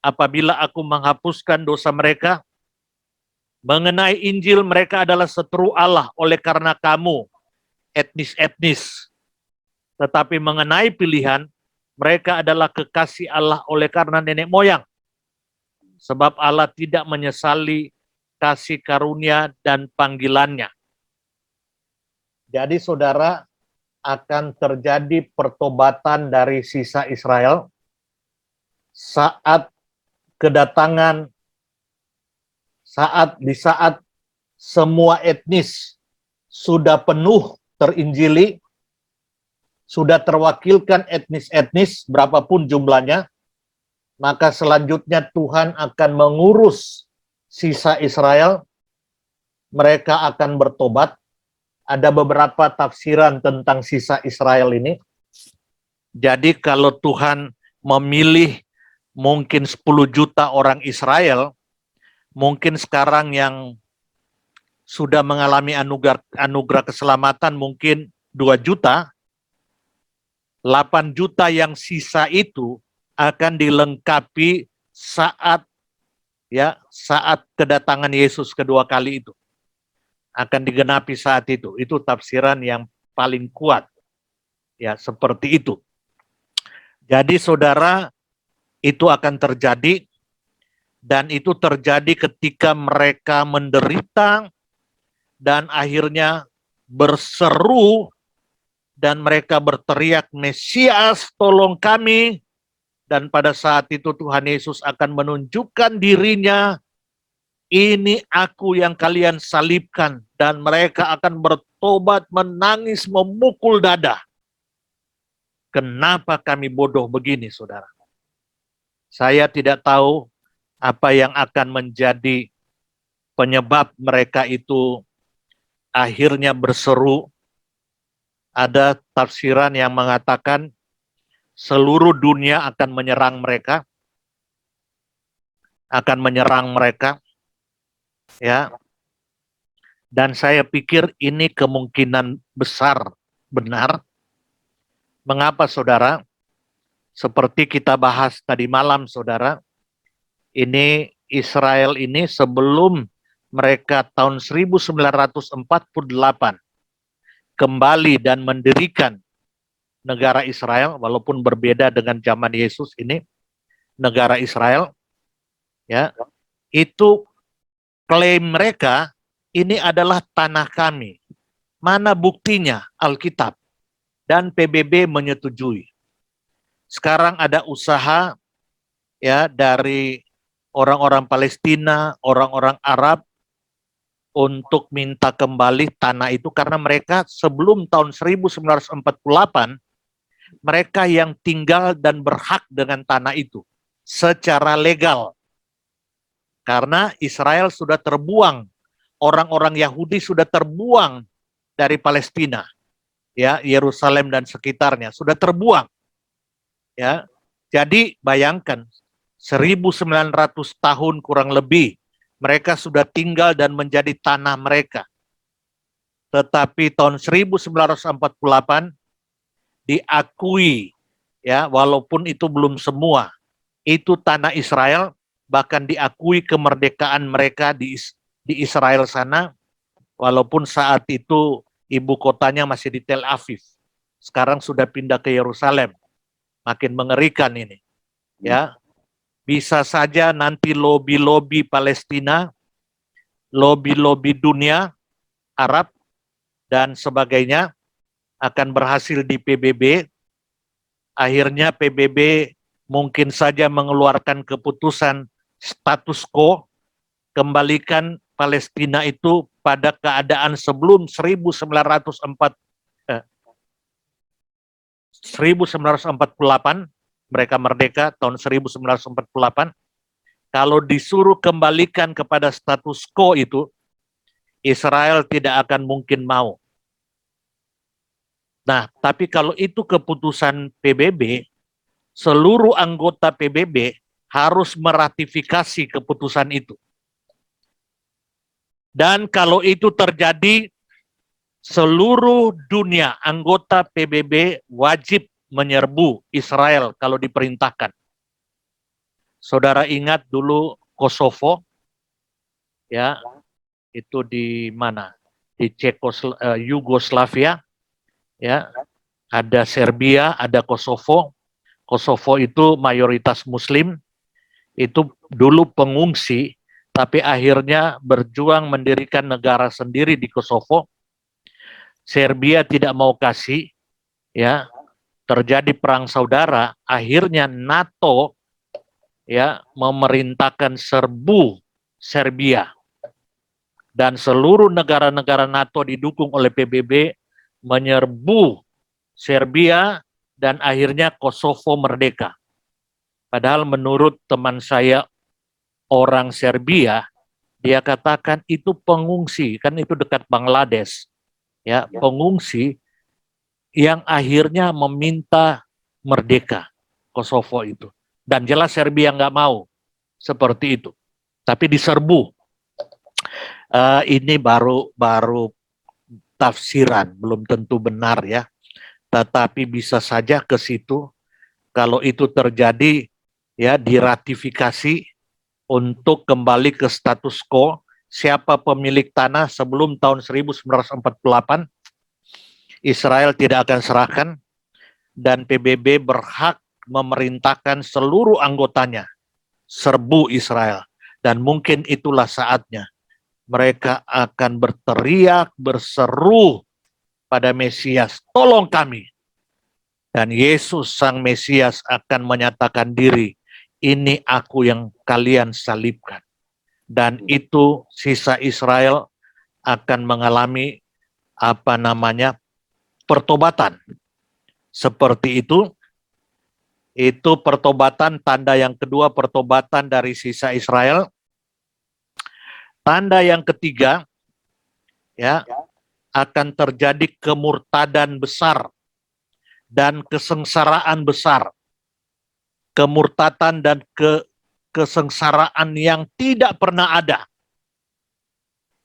Apabila aku menghapuskan dosa mereka, mengenai Injil mereka adalah seteru Allah oleh karena kamu, etnis-etnis. Tetapi mengenai pilihan, mereka adalah kekasih Allah oleh karena nenek moyang. Sebab Allah tidak menyesali kasih karunia dan panggilannya. Jadi saudara, akan terjadi pertobatan dari sisa Israel saat kedatangan, di saat semua etnis sudah penuh terinjili, sudah terwakilkan etnis-etnis berapapun jumlahnya, maka selanjutnya Tuhan akan mengurus sisa Israel, mereka akan bertobat. Ada beberapa tafsiran tentang sisa Israel ini. Jadi kalau Tuhan memilih mungkin 10 juta orang Israel, mungkin sekarang yang sudah mengalami anugerah keselamatan mungkin 2 juta, 8 juta yang sisa itu akan dilengkapi saat kedatangan Yesus kedua kali itu. Akan digenapi saat itu. Itu tafsiran yang paling kuat. Ya, seperti itu. Jadi saudara, itu akan terjadi, dan itu terjadi ketika mereka menderita dan akhirnya berseru dan mereka berteriak, Mesias, tolong kami. Dan pada saat itu Tuhan Yesus akan menunjukkan dirinya, ini aku yang kalian salibkan, dan mereka akan bertobat, menangis, memukul dada. Kenapa kami bodoh begini, saudara? Saya tidak tahu apa yang akan menjadi penyebab mereka itu akhirnya berseru. Ada tafsiran yang mengatakan seluruh dunia akan menyerang mereka. Ya, dan saya pikir ini kemungkinan besar benar. Mengapa, saudara? Seperti kita bahas tadi malam, saudara, ini Israel ini sebelum mereka tahun 1948 kembali dan mendirikan negara Israel, walaupun berbeda dengan zaman Yesus ini, negara Israel, ya, itu klaim mereka, ini adalah tanah kami. Mana buktinya? Alkitab. Dan PBB menyetujui. Sekarang ada usaha ya dari orang-orang Palestina, orang-orang Arab untuk minta kembali tanah itu, karena mereka sebelum tahun 1948 mereka yang tinggal dan berhak dengan tanah itu secara legal. Karena Israel sudah terbuang, orang-orang Yahudi sudah terbuang dari Palestina, ya, Yerusalem dan sekitarnya sudah terbuang, ya. Jadi bayangkan 1900 tahun kurang lebih mereka sudah tinggal dan menjadi tanah mereka. Tetapi tahun 1948 diakui, ya, walaupun itu belum semua, itu tanah Israel. Bahkan diakui kemerdekaan mereka di Israel sana, walaupun saat itu ibu kotanya masih di Tel Aviv. Sekarang sudah pindah ke Yerusalem. Makin mengerikan ini. Ya, bisa saja nanti lobi-lobi Palestina, lobi-lobi dunia Arab dan sebagainya akan berhasil di PBB. Akhirnya PBB mungkin saja mengeluarkan keputusan status quo, kembalikan Palestina itu pada keadaan sebelum 1948, mereka merdeka tahun 1948. Kalau disuruh kembalikan kepada status quo itu, Israel tidak akan mungkin mau. Nah, tapi kalau itu keputusan PBB, seluruh anggota PBB harus meratifikasi keputusan itu. Dan kalau itu terjadi, seluruh dunia anggota PBB wajib menyerbu Israel kalau diperintahkan. Saudara ingat dulu Kosovo, ya, itu di mana? Di Yugoslavia, ya, ada Serbia, ada Kosovo. Kosovo itu mayoritas Muslim, itu dulu pengungsi, tapi akhirnya berjuang mendirikan negara sendiri di Kosovo. Serbia tidak mau kasih, ya, terjadi perang saudara, akhirnya NATO ya memerintahkan serbu Serbia, dan seluruh negara-negara NATO didukung oleh PBB menyerbu Serbia, dan akhirnya Kosovo merdeka. Padahal menurut teman saya orang Serbia, dia katakan itu pengungsi, kan itu dekat Bangladesh, ya, pengungsi yang akhirnya meminta merdeka Kosovo itu. Dan jelas Serbia nggak mau seperti itu, tapi diserbu. Ini baru tafsiran, belum tentu benar ya, tetapi bisa saja ke situ. Kalau itu terjadi, ya diratifikasi untuk kembali ke status quo. Siapa pemilik tanah sebelum tahun 1948, Israel tidak akan serahkan, dan PBB berhak memerintahkan seluruh anggotanya serbu Israel. Dan mungkin itulah saatnya mereka akan berteriak, berseru pada Mesias, tolong kami. Dan Yesus sang Mesias akan menyatakan diri, ini aku yang kalian salibkan. Dan itu sisa Israel akan mengalami pertobatan. Seperti itu pertobatan, tanda yang kedua, pertobatan dari sisa Israel. Tanda yang ketiga, ya, akan terjadi kemurtadan besar dan kesengsaraan besar. Kemurtadan dan kesengsaraan yang tidak pernah ada.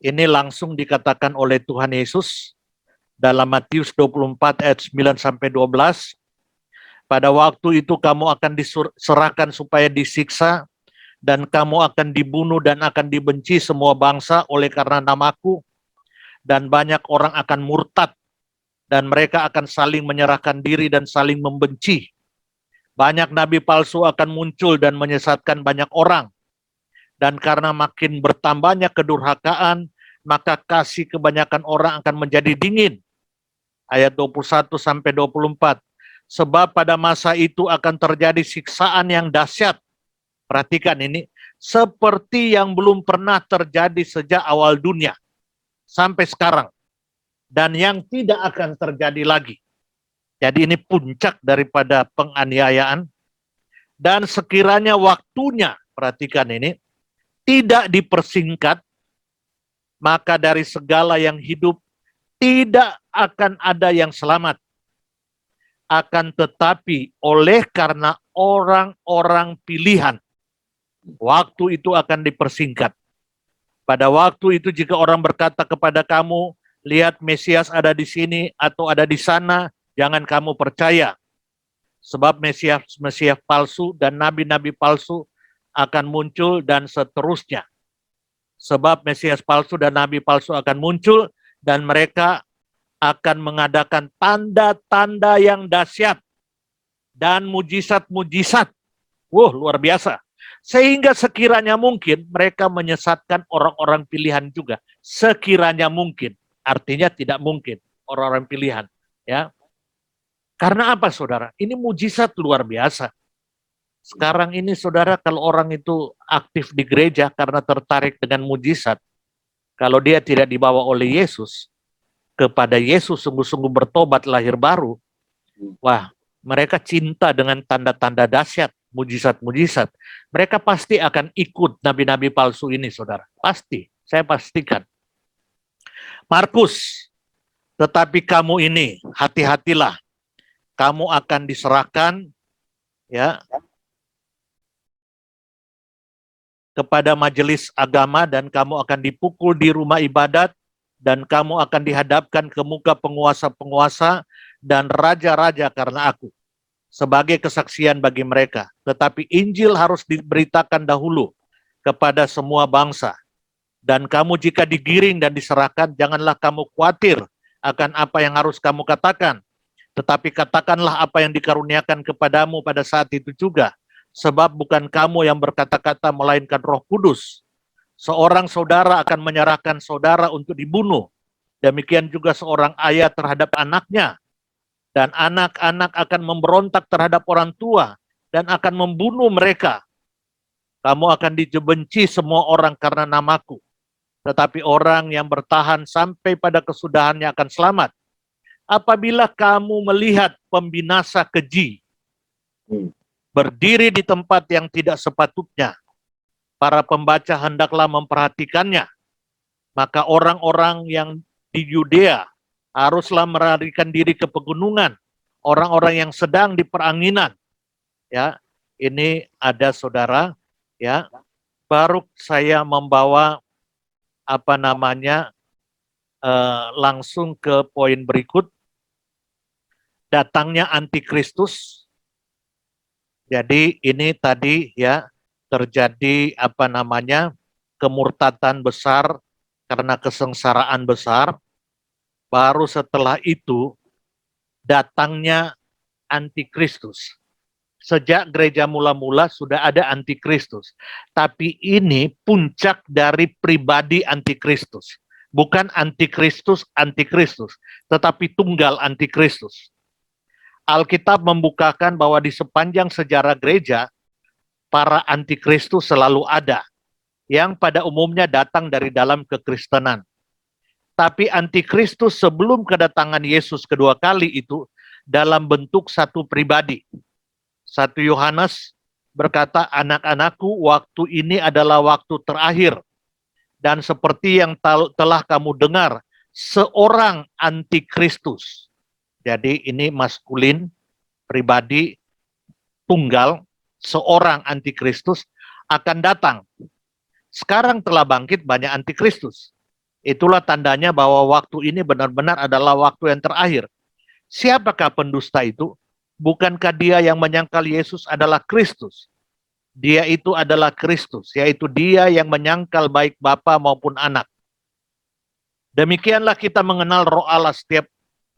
Ini langsung dikatakan oleh Tuhan Yesus dalam Matius 24 ayat 9-12. Pada waktu itu kamu akan diserahkan supaya disiksa, dan kamu akan dibunuh dan akan dibenci semua bangsa oleh karena namaku, dan banyak orang akan murtad, dan mereka akan saling menyerahkan diri dan saling membenci. Banyak nabi palsu akan muncul dan menyesatkan banyak orang. Dan karena makin bertambahnya kedurhakaan, maka kasih kebanyakan orang akan menjadi dingin. Ayat 21-24. Sebab pada masa itu akan terjadi siksaan yang dahsyat. Perhatikan ini, seperti yang belum pernah terjadi sejak awal dunia sampai sekarang, dan yang tidak akan terjadi lagi. Jadi ini puncak daripada penganiayaan. Dan sekiranya waktunya, perhatikan ini, tidak dipersingkat, maka dari segala yang hidup tidak akan ada yang selamat. Akan tetapi oleh karena orang-orang pilihan, waktu itu akan dipersingkat. Pada waktu itu jika orang berkata kepada kamu, lihat Mesias ada di sini atau ada di sana, jangan kamu percaya. Sebab Mesias palsu dan nabi-nabi palsu akan muncul dan seterusnya. Sebab Mesias palsu dan nabi palsu akan muncul dan mereka akan mengadakan tanda-tanda yang dahsyat dan mujizat-mujizat. Wah, luar biasa. Sehingga sekiranya mungkin mereka menyesatkan orang-orang pilihan juga. Sekiranya mungkin, artinya tidak mungkin orang-orang pilihan, ya. Karena apa, saudara? Ini mujizat luar biasa. Sekarang ini, saudara, kalau orang itu aktif di gereja karena tertarik dengan mujizat, kalau dia tidak dibawa oleh Yesus, kepada Yesus sungguh-sungguh bertobat lahir baru, wah, mereka cinta dengan tanda-tanda dahsyat, mujizat-mujizat. Mereka pasti akan ikut nabi-nabi palsu ini, saudara. Pasti, saya pastikan. Markus, tetapi kamu ini, hati-hatilah. Kamu akan diserahkan, ya, kepada majelis agama, dan kamu akan dipukul di rumah ibadat, dan kamu akan dihadapkan ke muka penguasa-penguasa dan raja-raja karena aku, sebagai kesaksian bagi mereka. Tetapi Injil harus diberitakan dahulu kepada semua bangsa. Dan kamu jika digiring dan diserahkan, janganlah kamu khawatir akan apa yang harus kamu katakan. Tetapi katakanlah apa yang dikaruniakan kepadamu pada saat itu juga. Sebab bukan kamu yang berkata-kata, melainkan Roh Kudus. Seorang saudara akan menyerahkan saudara untuk dibunuh. Demikian juga seorang ayah terhadap anaknya. Dan anak-anak akan memberontak terhadap orang tua dan akan membunuh mereka. Kamu akan dibenci semua orang karena namaku. Tetapi orang yang bertahan sampai pada kesudahannya akan selamat. Apabila kamu melihat pembinasa keji berdiri di tempat yang tidak sepatutnya, para pembaca hendaklah memperhatikannya. Maka orang-orang yang di Yudea haruslah melarikan diri ke pegunungan. Orang-orang yang sedang di peranginan. Ya, ini ada saudara, ya. Baru saya membawa langsung ke poin berikut. Datangnya antikristus. Jadi ini tadi ya terjadi kemurtatan besar karena kesengsaraan besar. Baru setelah itu datangnya antikristus. Sejak gereja mula-mula sudah ada antikristus. Tapi ini puncak dari pribadi antikristus. Bukan antikristus, tetapi tunggal antikristus. Alkitab membukakan bahwa di sepanjang sejarah gereja, para antikristus selalu ada, yang pada umumnya datang dari dalam kekristenan. Tapi antikristus sebelum kedatangan Yesus kedua kali itu dalam bentuk satu pribadi. 1 Yohanes berkata, anak-anakku, waktu ini adalah waktu terakhir. Dan seperti yang telah kamu dengar, seorang antikristus. Jadi ini maskulin, pribadi, tunggal, seorang antikristus akan datang. Sekarang telah bangkit banyak antikristus. Itulah tandanya bahwa waktu ini benar-benar adalah waktu yang terakhir. Siapakah pendusta itu? Bukankah dia yang menyangkal Yesus adalah Kristus? Dia itu adalah Kristus, yaitu dia yang menyangkal baik Bapa maupun Anak. Demikianlah kita mengenal Roh Allah. Setiap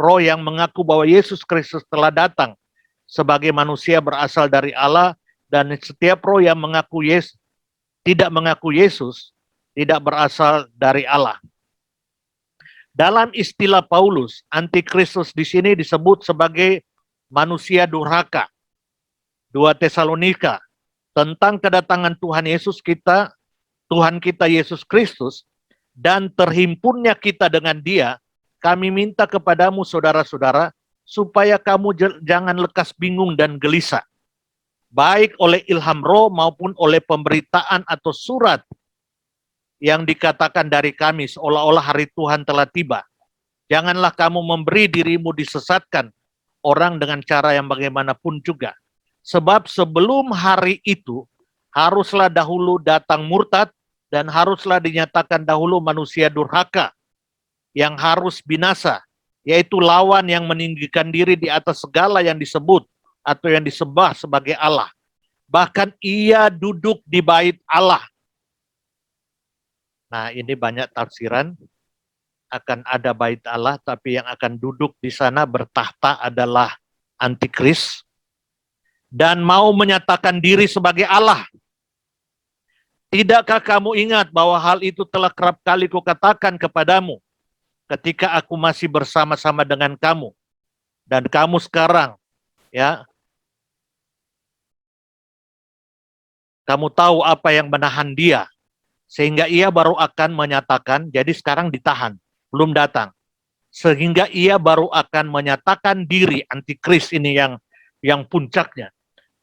roh yang mengaku bahwa Yesus Kristus telah datang sebagai manusia berasal dari Allah, dan setiap roh yang tidak mengaku Yesus tidak berasal dari Allah. Dalam istilah Paulus, antikristus di sini disebut sebagai manusia durhaka. 2 Tesalonika, tentang kedatangan Tuhan kita Yesus Kristus, dan terhimpunnya kita dengan Dia, kami minta kepadamu saudara-saudara, supaya kamu jangan lekas bingung dan gelisah, baik oleh ilham roh maupun oleh pemberitaan atau surat yang dikatakan dari kami seolah-olah hari Tuhan telah tiba. Janganlah kamu memberi dirimu disesatkan orang dengan cara yang bagaimanapun juga. Sebab sebelum hari itu, haruslah dahulu datang murtad, dan haruslah dinyatakan dahulu manusia durhaka, yang harus binasa, yaitu lawan yang meninggikan diri di atas segala yang disebut atau yang disembah sebagai Allah. Bahkan ia duduk di bait Allah. Nah, ini banyak tafsiran. Akan ada bait Allah, tapi yang akan duduk di sana bertahta adalah antikris dan mau menyatakan diri sebagai Allah. Tidakkah kamu ingat bahwa hal itu telah kerap kali kukatakan kepadamu ketika aku masih bersama-sama dengan kamu, dan kamu sekarang, ya, kamu tahu apa yang menahan dia, sehingga ia baru akan menyatakan. Jadi sekarang ditahan, belum datang, sehingga ia baru akan menyatakan diri antikris ini yang puncaknya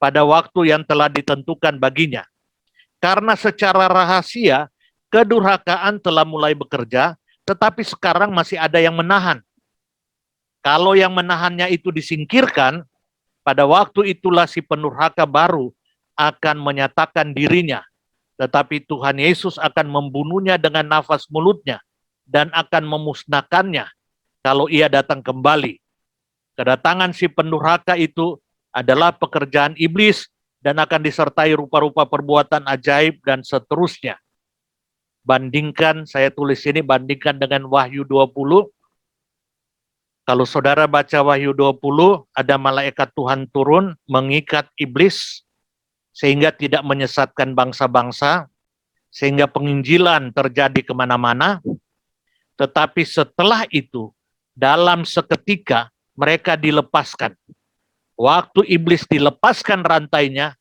pada waktu yang telah ditentukan baginya. Karena secara rahasia kedurhakaan telah mulai bekerja, tetapi sekarang masih ada yang menahan. Kalau yang menahannya itu disingkirkan, pada waktu itulah si pendurhaka baru akan menyatakan dirinya. Tetapi Tuhan Yesus akan membunuhnya dengan nafas mulutnya dan akan memusnahkannya kalau ia datang kembali. Kedatangan si pendurhaka itu adalah pekerjaan iblis dan akan disertai rupa-rupa perbuatan ajaib dan seterusnya. Bandingkan, saya tulis ini, bandingkan dengan Wahyu 20. Kalau saudara baca Wahyu 20, ada malaikat Tuhan turun mengikat iblis sehingga tidak menyesatkan bangsa-bangsa, sehingga penginjilan terjadi kemana-mana. Tetapi setelah itu, dalam seketika, mereka dilepaskan. Waktu iblis dilepaskan rantainya,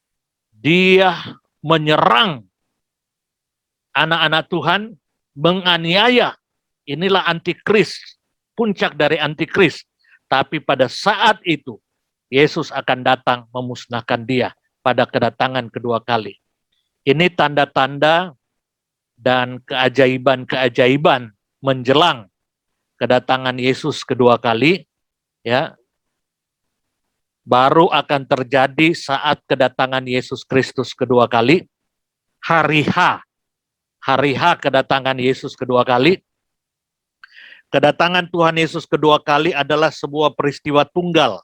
dia menyerang anak-anak Tuhan, menganiaya. Inilah antikris, puncak dari antikris. Tapi pada saat itu, Yesus akan datang memusnahkan dia pada kedatangan kedua kali. Ini tanda-tanda dan keajaiban-keajaiban menjelang kedatangan Yesus kedua kali, ya. Baru akan terjadi saat kedatangan Yesus Kristus kedua kali, hari H kedatangan Yesus kedua kali. Kedatangan Tuhan Yesus kedua kali adalah sebuah peristiwa tunggal.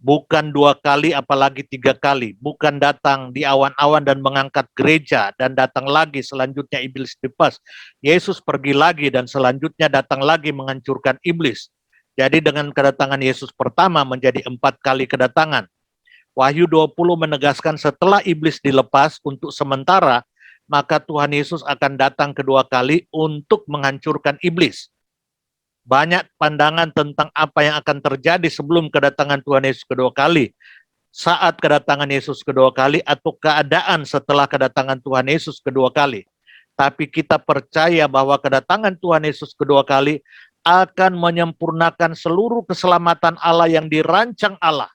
Bukan 2 kali, apalagi 3 kali. Bukan datang di awan-awan dan mengangkat gereja, dan datang lagi, selanjutnya iblis dilepas. Yesus pergi lagi, dan selanjutnya datang lagi menghancurkan iblis. Jadi dengan kedatangan Yesus pertama menjadi 4 kali kedatangan. Wahyu 20 menegaskan setelah iblis dilepas untuk sementara, maka Tuhan Yesus akan datang kedua kali untuk menghancurkan iblis. Banyak pandangan tentang apa yang akan terjadi sebelum kedatangan Tuhan Yesus kedua kali, saat kedatangan Yesus kedua kali, atau keadaan setelah kedatangan Tuhan Yesus kedua kali. Tapi kita percaya bahwa kedatangan Tuhan Yesus kedua kali akan menyempurnakan seluruh keselamatan Allah yang dirancang Allah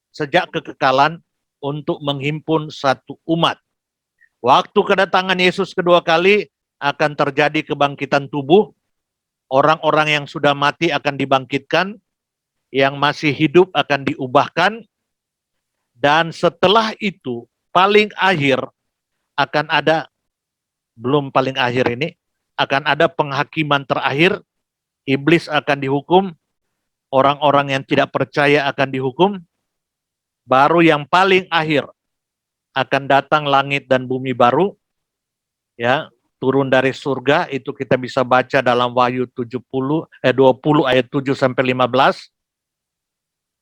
sejak kekekalan untuk menghimpun satu umat. Waktu kedatangan Yesus kedua kali akan terjadi kebangkitan tubuh. Orang-orang yang sudah mati akan dibangkitkan, yang masih hidup akan diubahkan, dan setelah itu paling akhir akan ada, belum paling akhir ini, akan ada penghakiman terakhir. Iblis akan dihukum, orang-orang yang tidak percaya akan dihukum, baru yang paling akhir akan datang langit dan bumi baru, ya, turun dari surga. Itu kita bisa baca dalam Wahyu 20 ayat 7 sampai 15.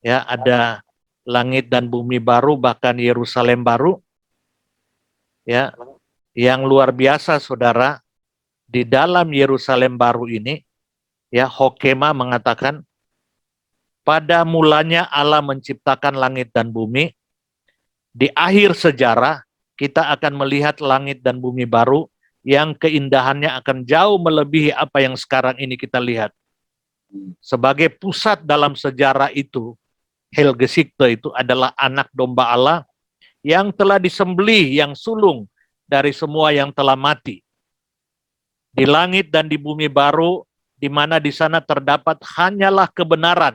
Ya, ada langit dan bumi baru, bahkan Yerusalem baru. Ya, yang luar biasa Saudara, di dalam Yerusalem baru ini, ya, Hokema mengatakan, pada mulanya Allah menciptakan langit dan bumi. Di akhir sejarah kita akan melihat langit dan bumi baru yang keindahannya akan jauh melebihi apa yang sekarang ini kita lihat. Sebagai pusat dalam sejarah itu, Helgesikte itu adalah anak domba Allah yang telah disembelih, yang sulung dari semua yang telah mati. Di langit dan di bumi baru, di mana di sana terdapat hanyalah kebenaran.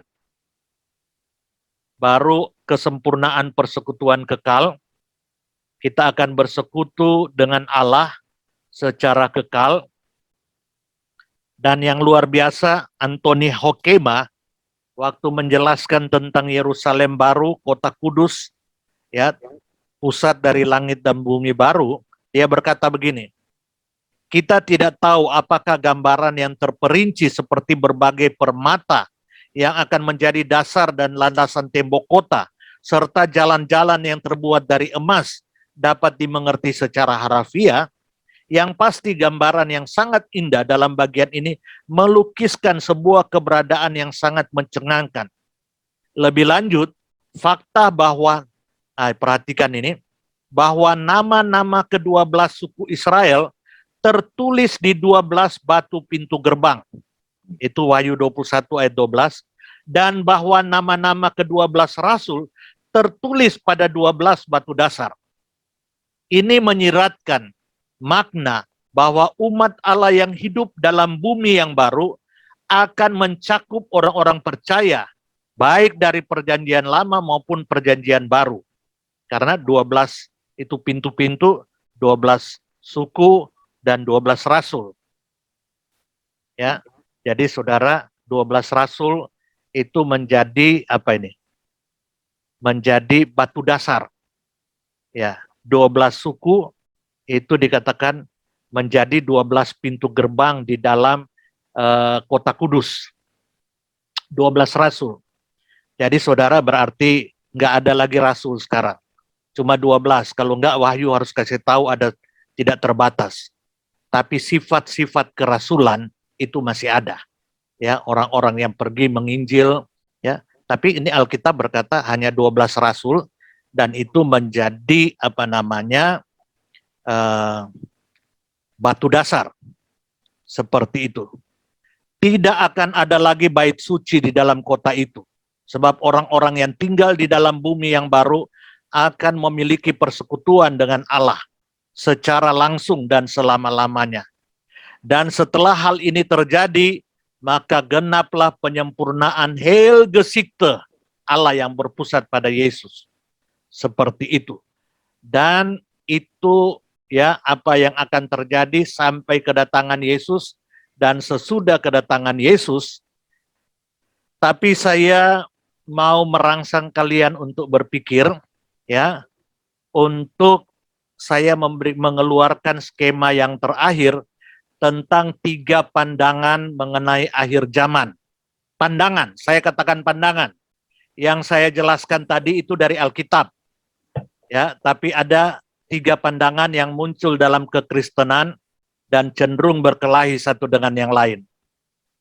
Baru kesempurnaan persekutuan kekal, kita akan bersekutu dengan Allah secara kekal. Dan yang luar biasa, Anthony Hokema waktu menjelaskan tentang Yerusalem baru, kota kudus, ya, pusat dari langit dan bumi baru, dia berkata begini, kita tidak tahu apakah gambaran yang terperinci seperti berbagai permata yang akan menjadi dasar dan landasan tembok kota, serta jalan-jalan yang terbuat dari emas dapat dimengerti secara harafiah. Yang pasti gambaran yang sangat indah dalam bagian ini melukiskan sebuah keberadaan yang sangat mencengangkan. Lebih lanjut, fakta bahwa, perhatikan ini, bahwa nama-nama ke-12 suku Israel tertulis di 12 batu pintu gerbang. Itu Wahyu 21 ayat 12. Dan bahwa nama-nama ke-12 rasul tertulis pada 12 batu dasar. Ini menyiratkan makna bahwa umat Allah yang hidup dalam bumi yang baru akan mencakup orang-orang percaya, baik dari perjanjian lama maupun perjanjian baru. Karena 12 itu pintu-pintu, 12 suku, dan 12 rasul. Ya, jadi Saudara, 12 rasul itu menjadi apa ini? Menjadi batu dasar. Ya, 12 suku itu dikatakan menjadi 12 pintu gerbang di dalam kota kudus. 12 rasul. Jadi Saudara berarti nggak ada lagi rasul sekarang. Cuma 12. Kalau nggak, Wahyu harus kasih tahu ada, tidak terbatas. Tapi sifat-sifat kerasulan itu masih ada. Ya, orang-orang yang pergi menginjil, Tapi ini Alkitab berkata hanya 12 rasul, dan itu menjadi batu dasar seperti itu. Tidak akan ada lagi bait suci di dalam kota itu, sebab orang-orang yang tinggal di dalam bumi yang baru akan memiliki persekutuan dengan Allah secara langsung dan selama-lamanya. Dan setelah hal ini terjadi, maka genaplah penyempurnaan Heil Gesikte Allah yang berpusat pada Yesus. Seperti itu. Dan itu ya apa yang akan terjadi sampai kedatangan Yesus dan sesudah kedatangan Yesus. Tapi saya mau merangsang kalian untuk berpikir, ya, untuk saya mengeluarkan skema yang terakhir tentang 3 pandangan mengenai akhir zaman. Pandangan, saya katakan pandangan. Yang saya jelaskan tadi itu dari Alkitab. Ya, tapi ada 3 pandangan yang muncul dalam kekristenan dan cenderung berkelahi satu dengan yang lain.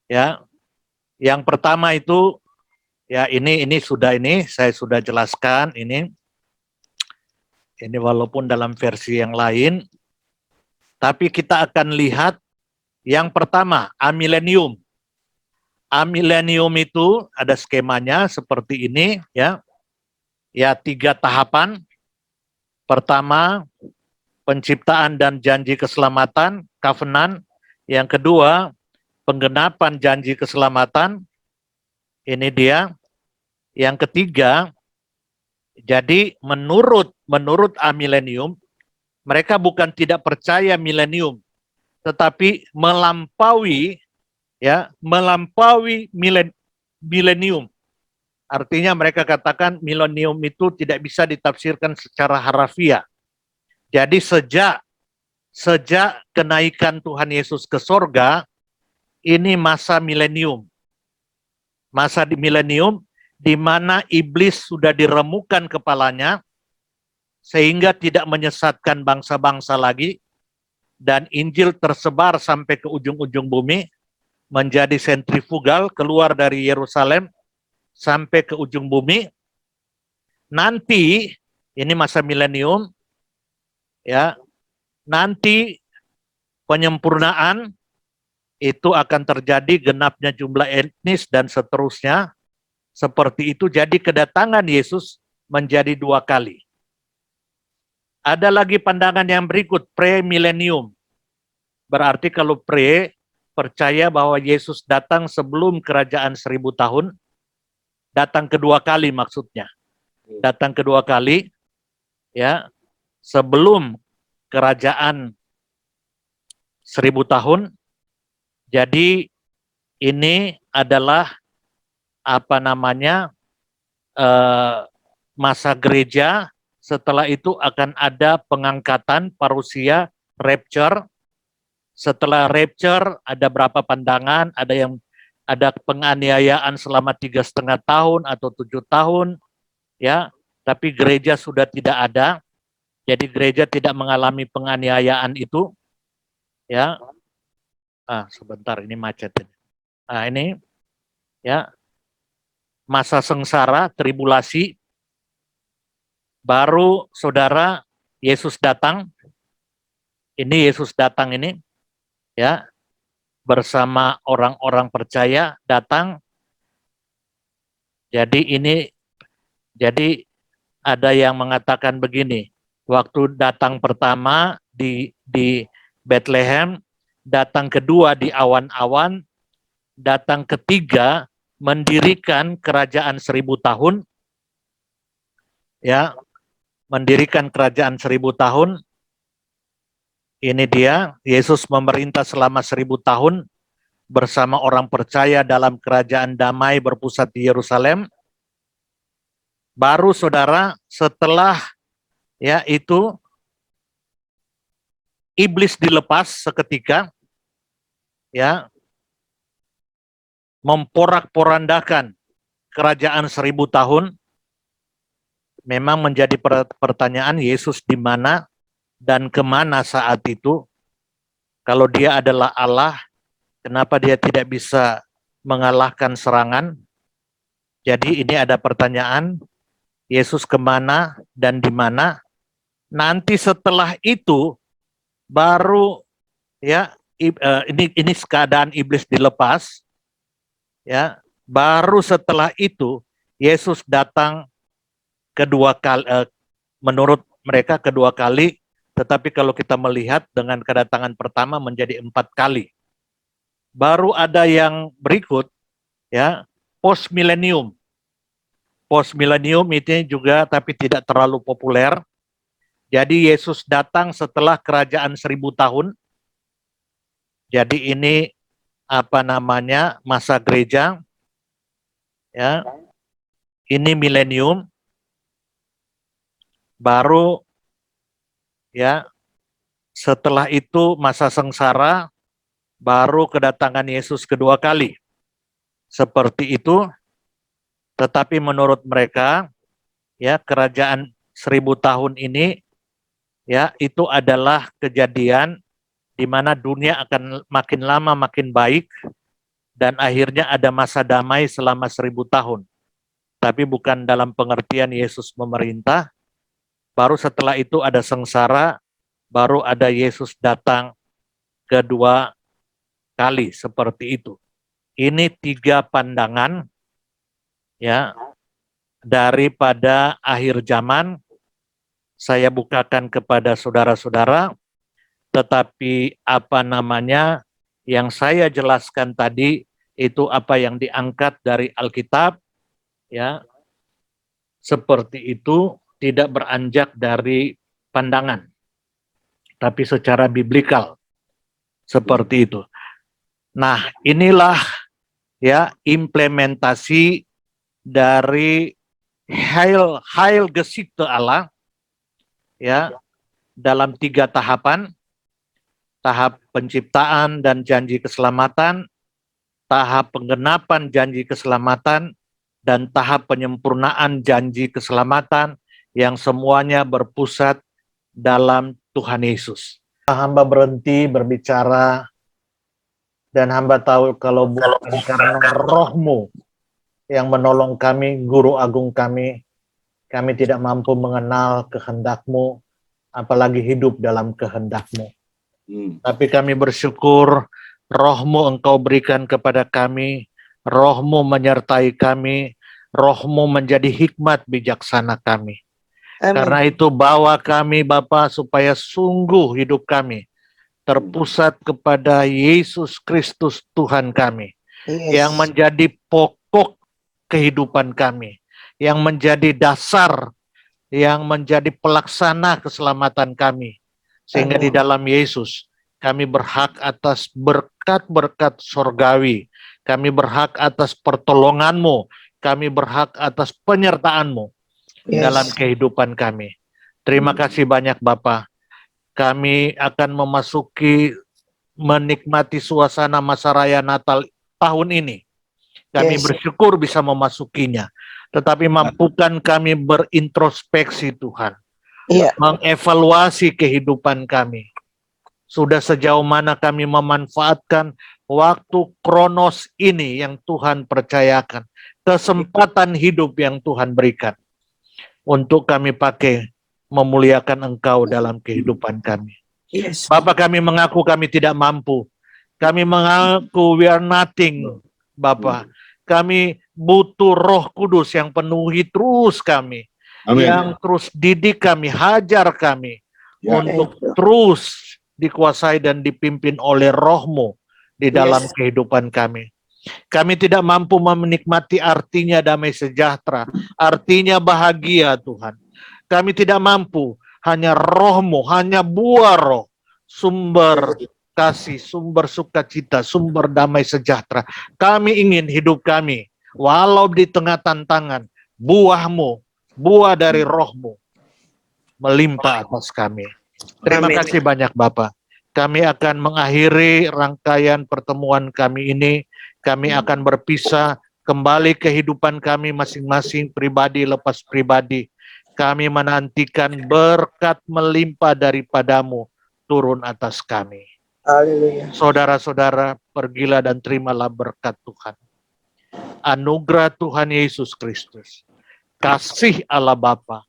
Ya. Yang pertama itu ya ini saya sudah jelaskan ini walaupun dalam versi yang lain, tapi kita akan lihat yang pertama, amilenium. Amilenium itu ada skemanya seperti ini, ya. Ya, 3 tahapan. Pertama, penciptaan dan janji keselamatan, covenant. Yang kedua, penggenapan janji keselamatan. Ini dia. Yang ketiga, jadi menurut amilenium, mereka bukan tidak percaya milenium, tetapi melampaui milenium. Artinya mereka katakan milenium itu tidak bisa ditafsirkan secara harafiah. Jadi sejak kenaikan Tuhan Yesus ke sorga, ini masa milenium. Masa di milenium di mana iblis sudah diremukkan kepalanya sehingga tidak menyesatkan bangsa-bangsa lagi. Dan Injil tersebar sampai ke ujung-ujung bumi, menjadi sentrifugal, keluar dari Yerusalem sampai ke ujung bumi. Nanti, ini masa milenium, ya. Nanti penyempurnaan itu akan terjadi, genapnya jumlah etnis dan seterusnya. Seperti itu, jadi kedatangan Yesus menjadi 2 kali. Ada lagi pandangan yang berikut, pre-milenium. Berarti kalau pre, percaya bahwa Yesus datang sebelum kerajaan 1000 tahun, datang kedua kali maksudnya. Datang kedua kali, ya, sebelum kerajaan 1000 tahun. Jadi ini adalah masa gereja. Setelah itu akan ada pengangkatan parusia, rapture. Setelah rapture ada berapa pandangan, ada penganiayaan selama 3,5 tahun atau 7 tahun, ya. Tapi gereja sudah tidak ada. Jadi gereja tidak mengalami penganiayaan itu, ya. Sebentar ini macet ini. Ini ya. Masa sengsara, tribulasi. Baru saudara Yesus datang. Ini Yesus datang ini, ya, bersama orang-orang percaya datang. Jadi ada yang mengatakan begini, waktu datang pertama di Bethlehem, datang kedua di awan-awan, datang ketiga mendirikan kerajaan 1000 tahun, ya, mendirikan kerajaan 1000 tahun. Ini dia, Yesus memerintah selama 1000 tahun bersama orang percaya dalam kerajaan damai berpusat di Yerusalem. Baru saudara, setelah ya itu iblis dilepas seketika, ya, memporak-porandakan kerajaan 1000 tahun. Memang menjadi pertanyaan, Yesus di mana dan kemana saat itu? Kalau dia adalah Allah, kenapa dia tidak bisa mengalahkan serangan? Jadi ini ada pertanyaan, Yesus kemana dan di mana? Nanti setelah itu baru ya ini keadaan iblis dilepas, ya. Baru setelah itu Yesus datang kedua kali, menurut mereka kedua kali, tetapi kalau kita melihat dengan kedatangan pertama menjadi 4 kali. Baru ada yang berikut, ya, post milenium. Post milenium itu juga tapi tidak terlalu populer. Jadi Yesus datang setelah kerajaan 1000 tahun. Jadi ini apa namanya, masa gereja, ya. Ini milenium. Baru ya, setelah itu masa sengsara, baru kedatangan Yesus kedua kali. Seperti itu. Tetapi menurut mereka, ya, kerajaan 1000 tahun ini, ya, itu adalah kejadian di mana dunia akan makin lama makin baik dan akhirnya ada masa damai selama 1000 tahun. Tapi bukan dalam pengertian Yesus memerintah. Baru setelah itu ada sengsara, baru ada Yesus datang kedua kali, seperti itu. Ini 3 pandangan, ya, daripada akhir zaman. Saya bukakan kepada saudara-saudara, tetapi apa namanya yang saya jelaskan tadi itu apa yang diangkat dari Alkitab, ya, seperti itu, tidak beranjak dari pandangan, tapi secara biblikal, seperti itu. Nah, inilah ya implementasi dari Heilgeschichte Allah, ya, dalam 3 tahapan. Tahap penciptaan dan janji keselamatan, tahap penggenapan janji keselamatan, dan tahap penyempurnaan janji keselamatan yang semuanya berpusat dalam Tuhan Yesus. Hamba berhenti berbicara dan hamba tahu kalau bukan karena Roh-Mu yang menolong kami, Guru Agung kami tidak mampu mengenal kehendak-Mu, apalagi hidup dalam kehendak-Mu. Tapi kami bersyukur Roh-Mu Engkau berikan kepada kami, Roh-Mu menyertai kami, Roh-Mu menjadi hikmat bijaksana kami. Amin. Karena itu bawa kami Bapa supaya sungguh hidup kami terpusat kepada Yesus Kristus Tuhan kami, yang menjadi pokok kehidupan kami, yang menjadi dasar, yang menjadi pelaksana keselamatan kami. Sehingga di dalam Yesus kami berhak atas berkat-berkat sorgawi, kami berhak atas pertolongan-Mu, kami berhak atas penyertaan-Mu dalam kehidupan kami. Terima kasih banyak Bapa. Kami akan menikmati suasana masa raya Natal tahun ini. Kami bersyukur bisa memasukinya. Tetapi mampukan kami berintrospeksi Tuhan. Mengevaluasi kehidupan kami. Sudah sejauh mana kami memanfaatkan waktu kronos ini yang Tuhan percayakan. Kesempatan hidup yang Tuhan berikan. Untuk kami pakai memuliakan Engkau dalam kehidupan kami. Bapak, kami mengaku kami tidak mampu. Kami mengaku we are nothing, Bapak. Kami butuh Roh Kudus yang penuhi terus kami. Amin. Yang terus didik kami, hajar kami. Untuk terus dikuasai dan dipimpin oleh Roh-Mu di dalam kehidupan kami. Kami tidak mampu menikmati artinya damai sejahtera, artinya bahagia Tuhan. Kami tidak mampu, hanya Roh-Mu, hanya buah Roh, sumber kasih, sumber sukacita, sumber damai sejahtera. Kami ingin hidup kami, walau di tengah tantangan, buah-Mu, buah dari Roh-Mu, melimpah atas kami. Terima kasih banyak Bapak. Kami akan mengakhiri rangkaian pertemuan kami ini. Kami akan berpisah kembali kehidupan kami masing-masing, pribadi lepas pribadi. Kami menantikan berkat melimpah daripada-Mu turun atas kami. Haleluya. Saudara-saudara, pergilah dan terimalah berkat Tuhan. anugerah Tuhan Yesus Kristus, kasih Allah Bapa,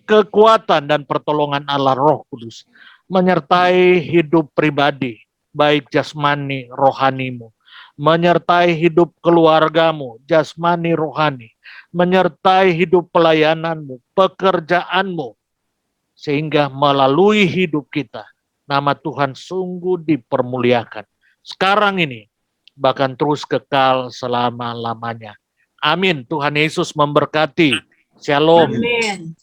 kekuatan dan pertolongan Allah Roh Kudus, menyertai hidup pribadi, baik jasmani, rohanimu, menyertai hidup keluargamu, jasmani, rohani, menyertai hidup pelayananmu, pekerjaanmu, sehingga melalui hidup kita, nama Tuhan sungguh dipermuliakan. Sekarang ini, bahkan terus kekal selama-lamanya. Amin. Tuhan Yesus memberkati. Shalom. Amin.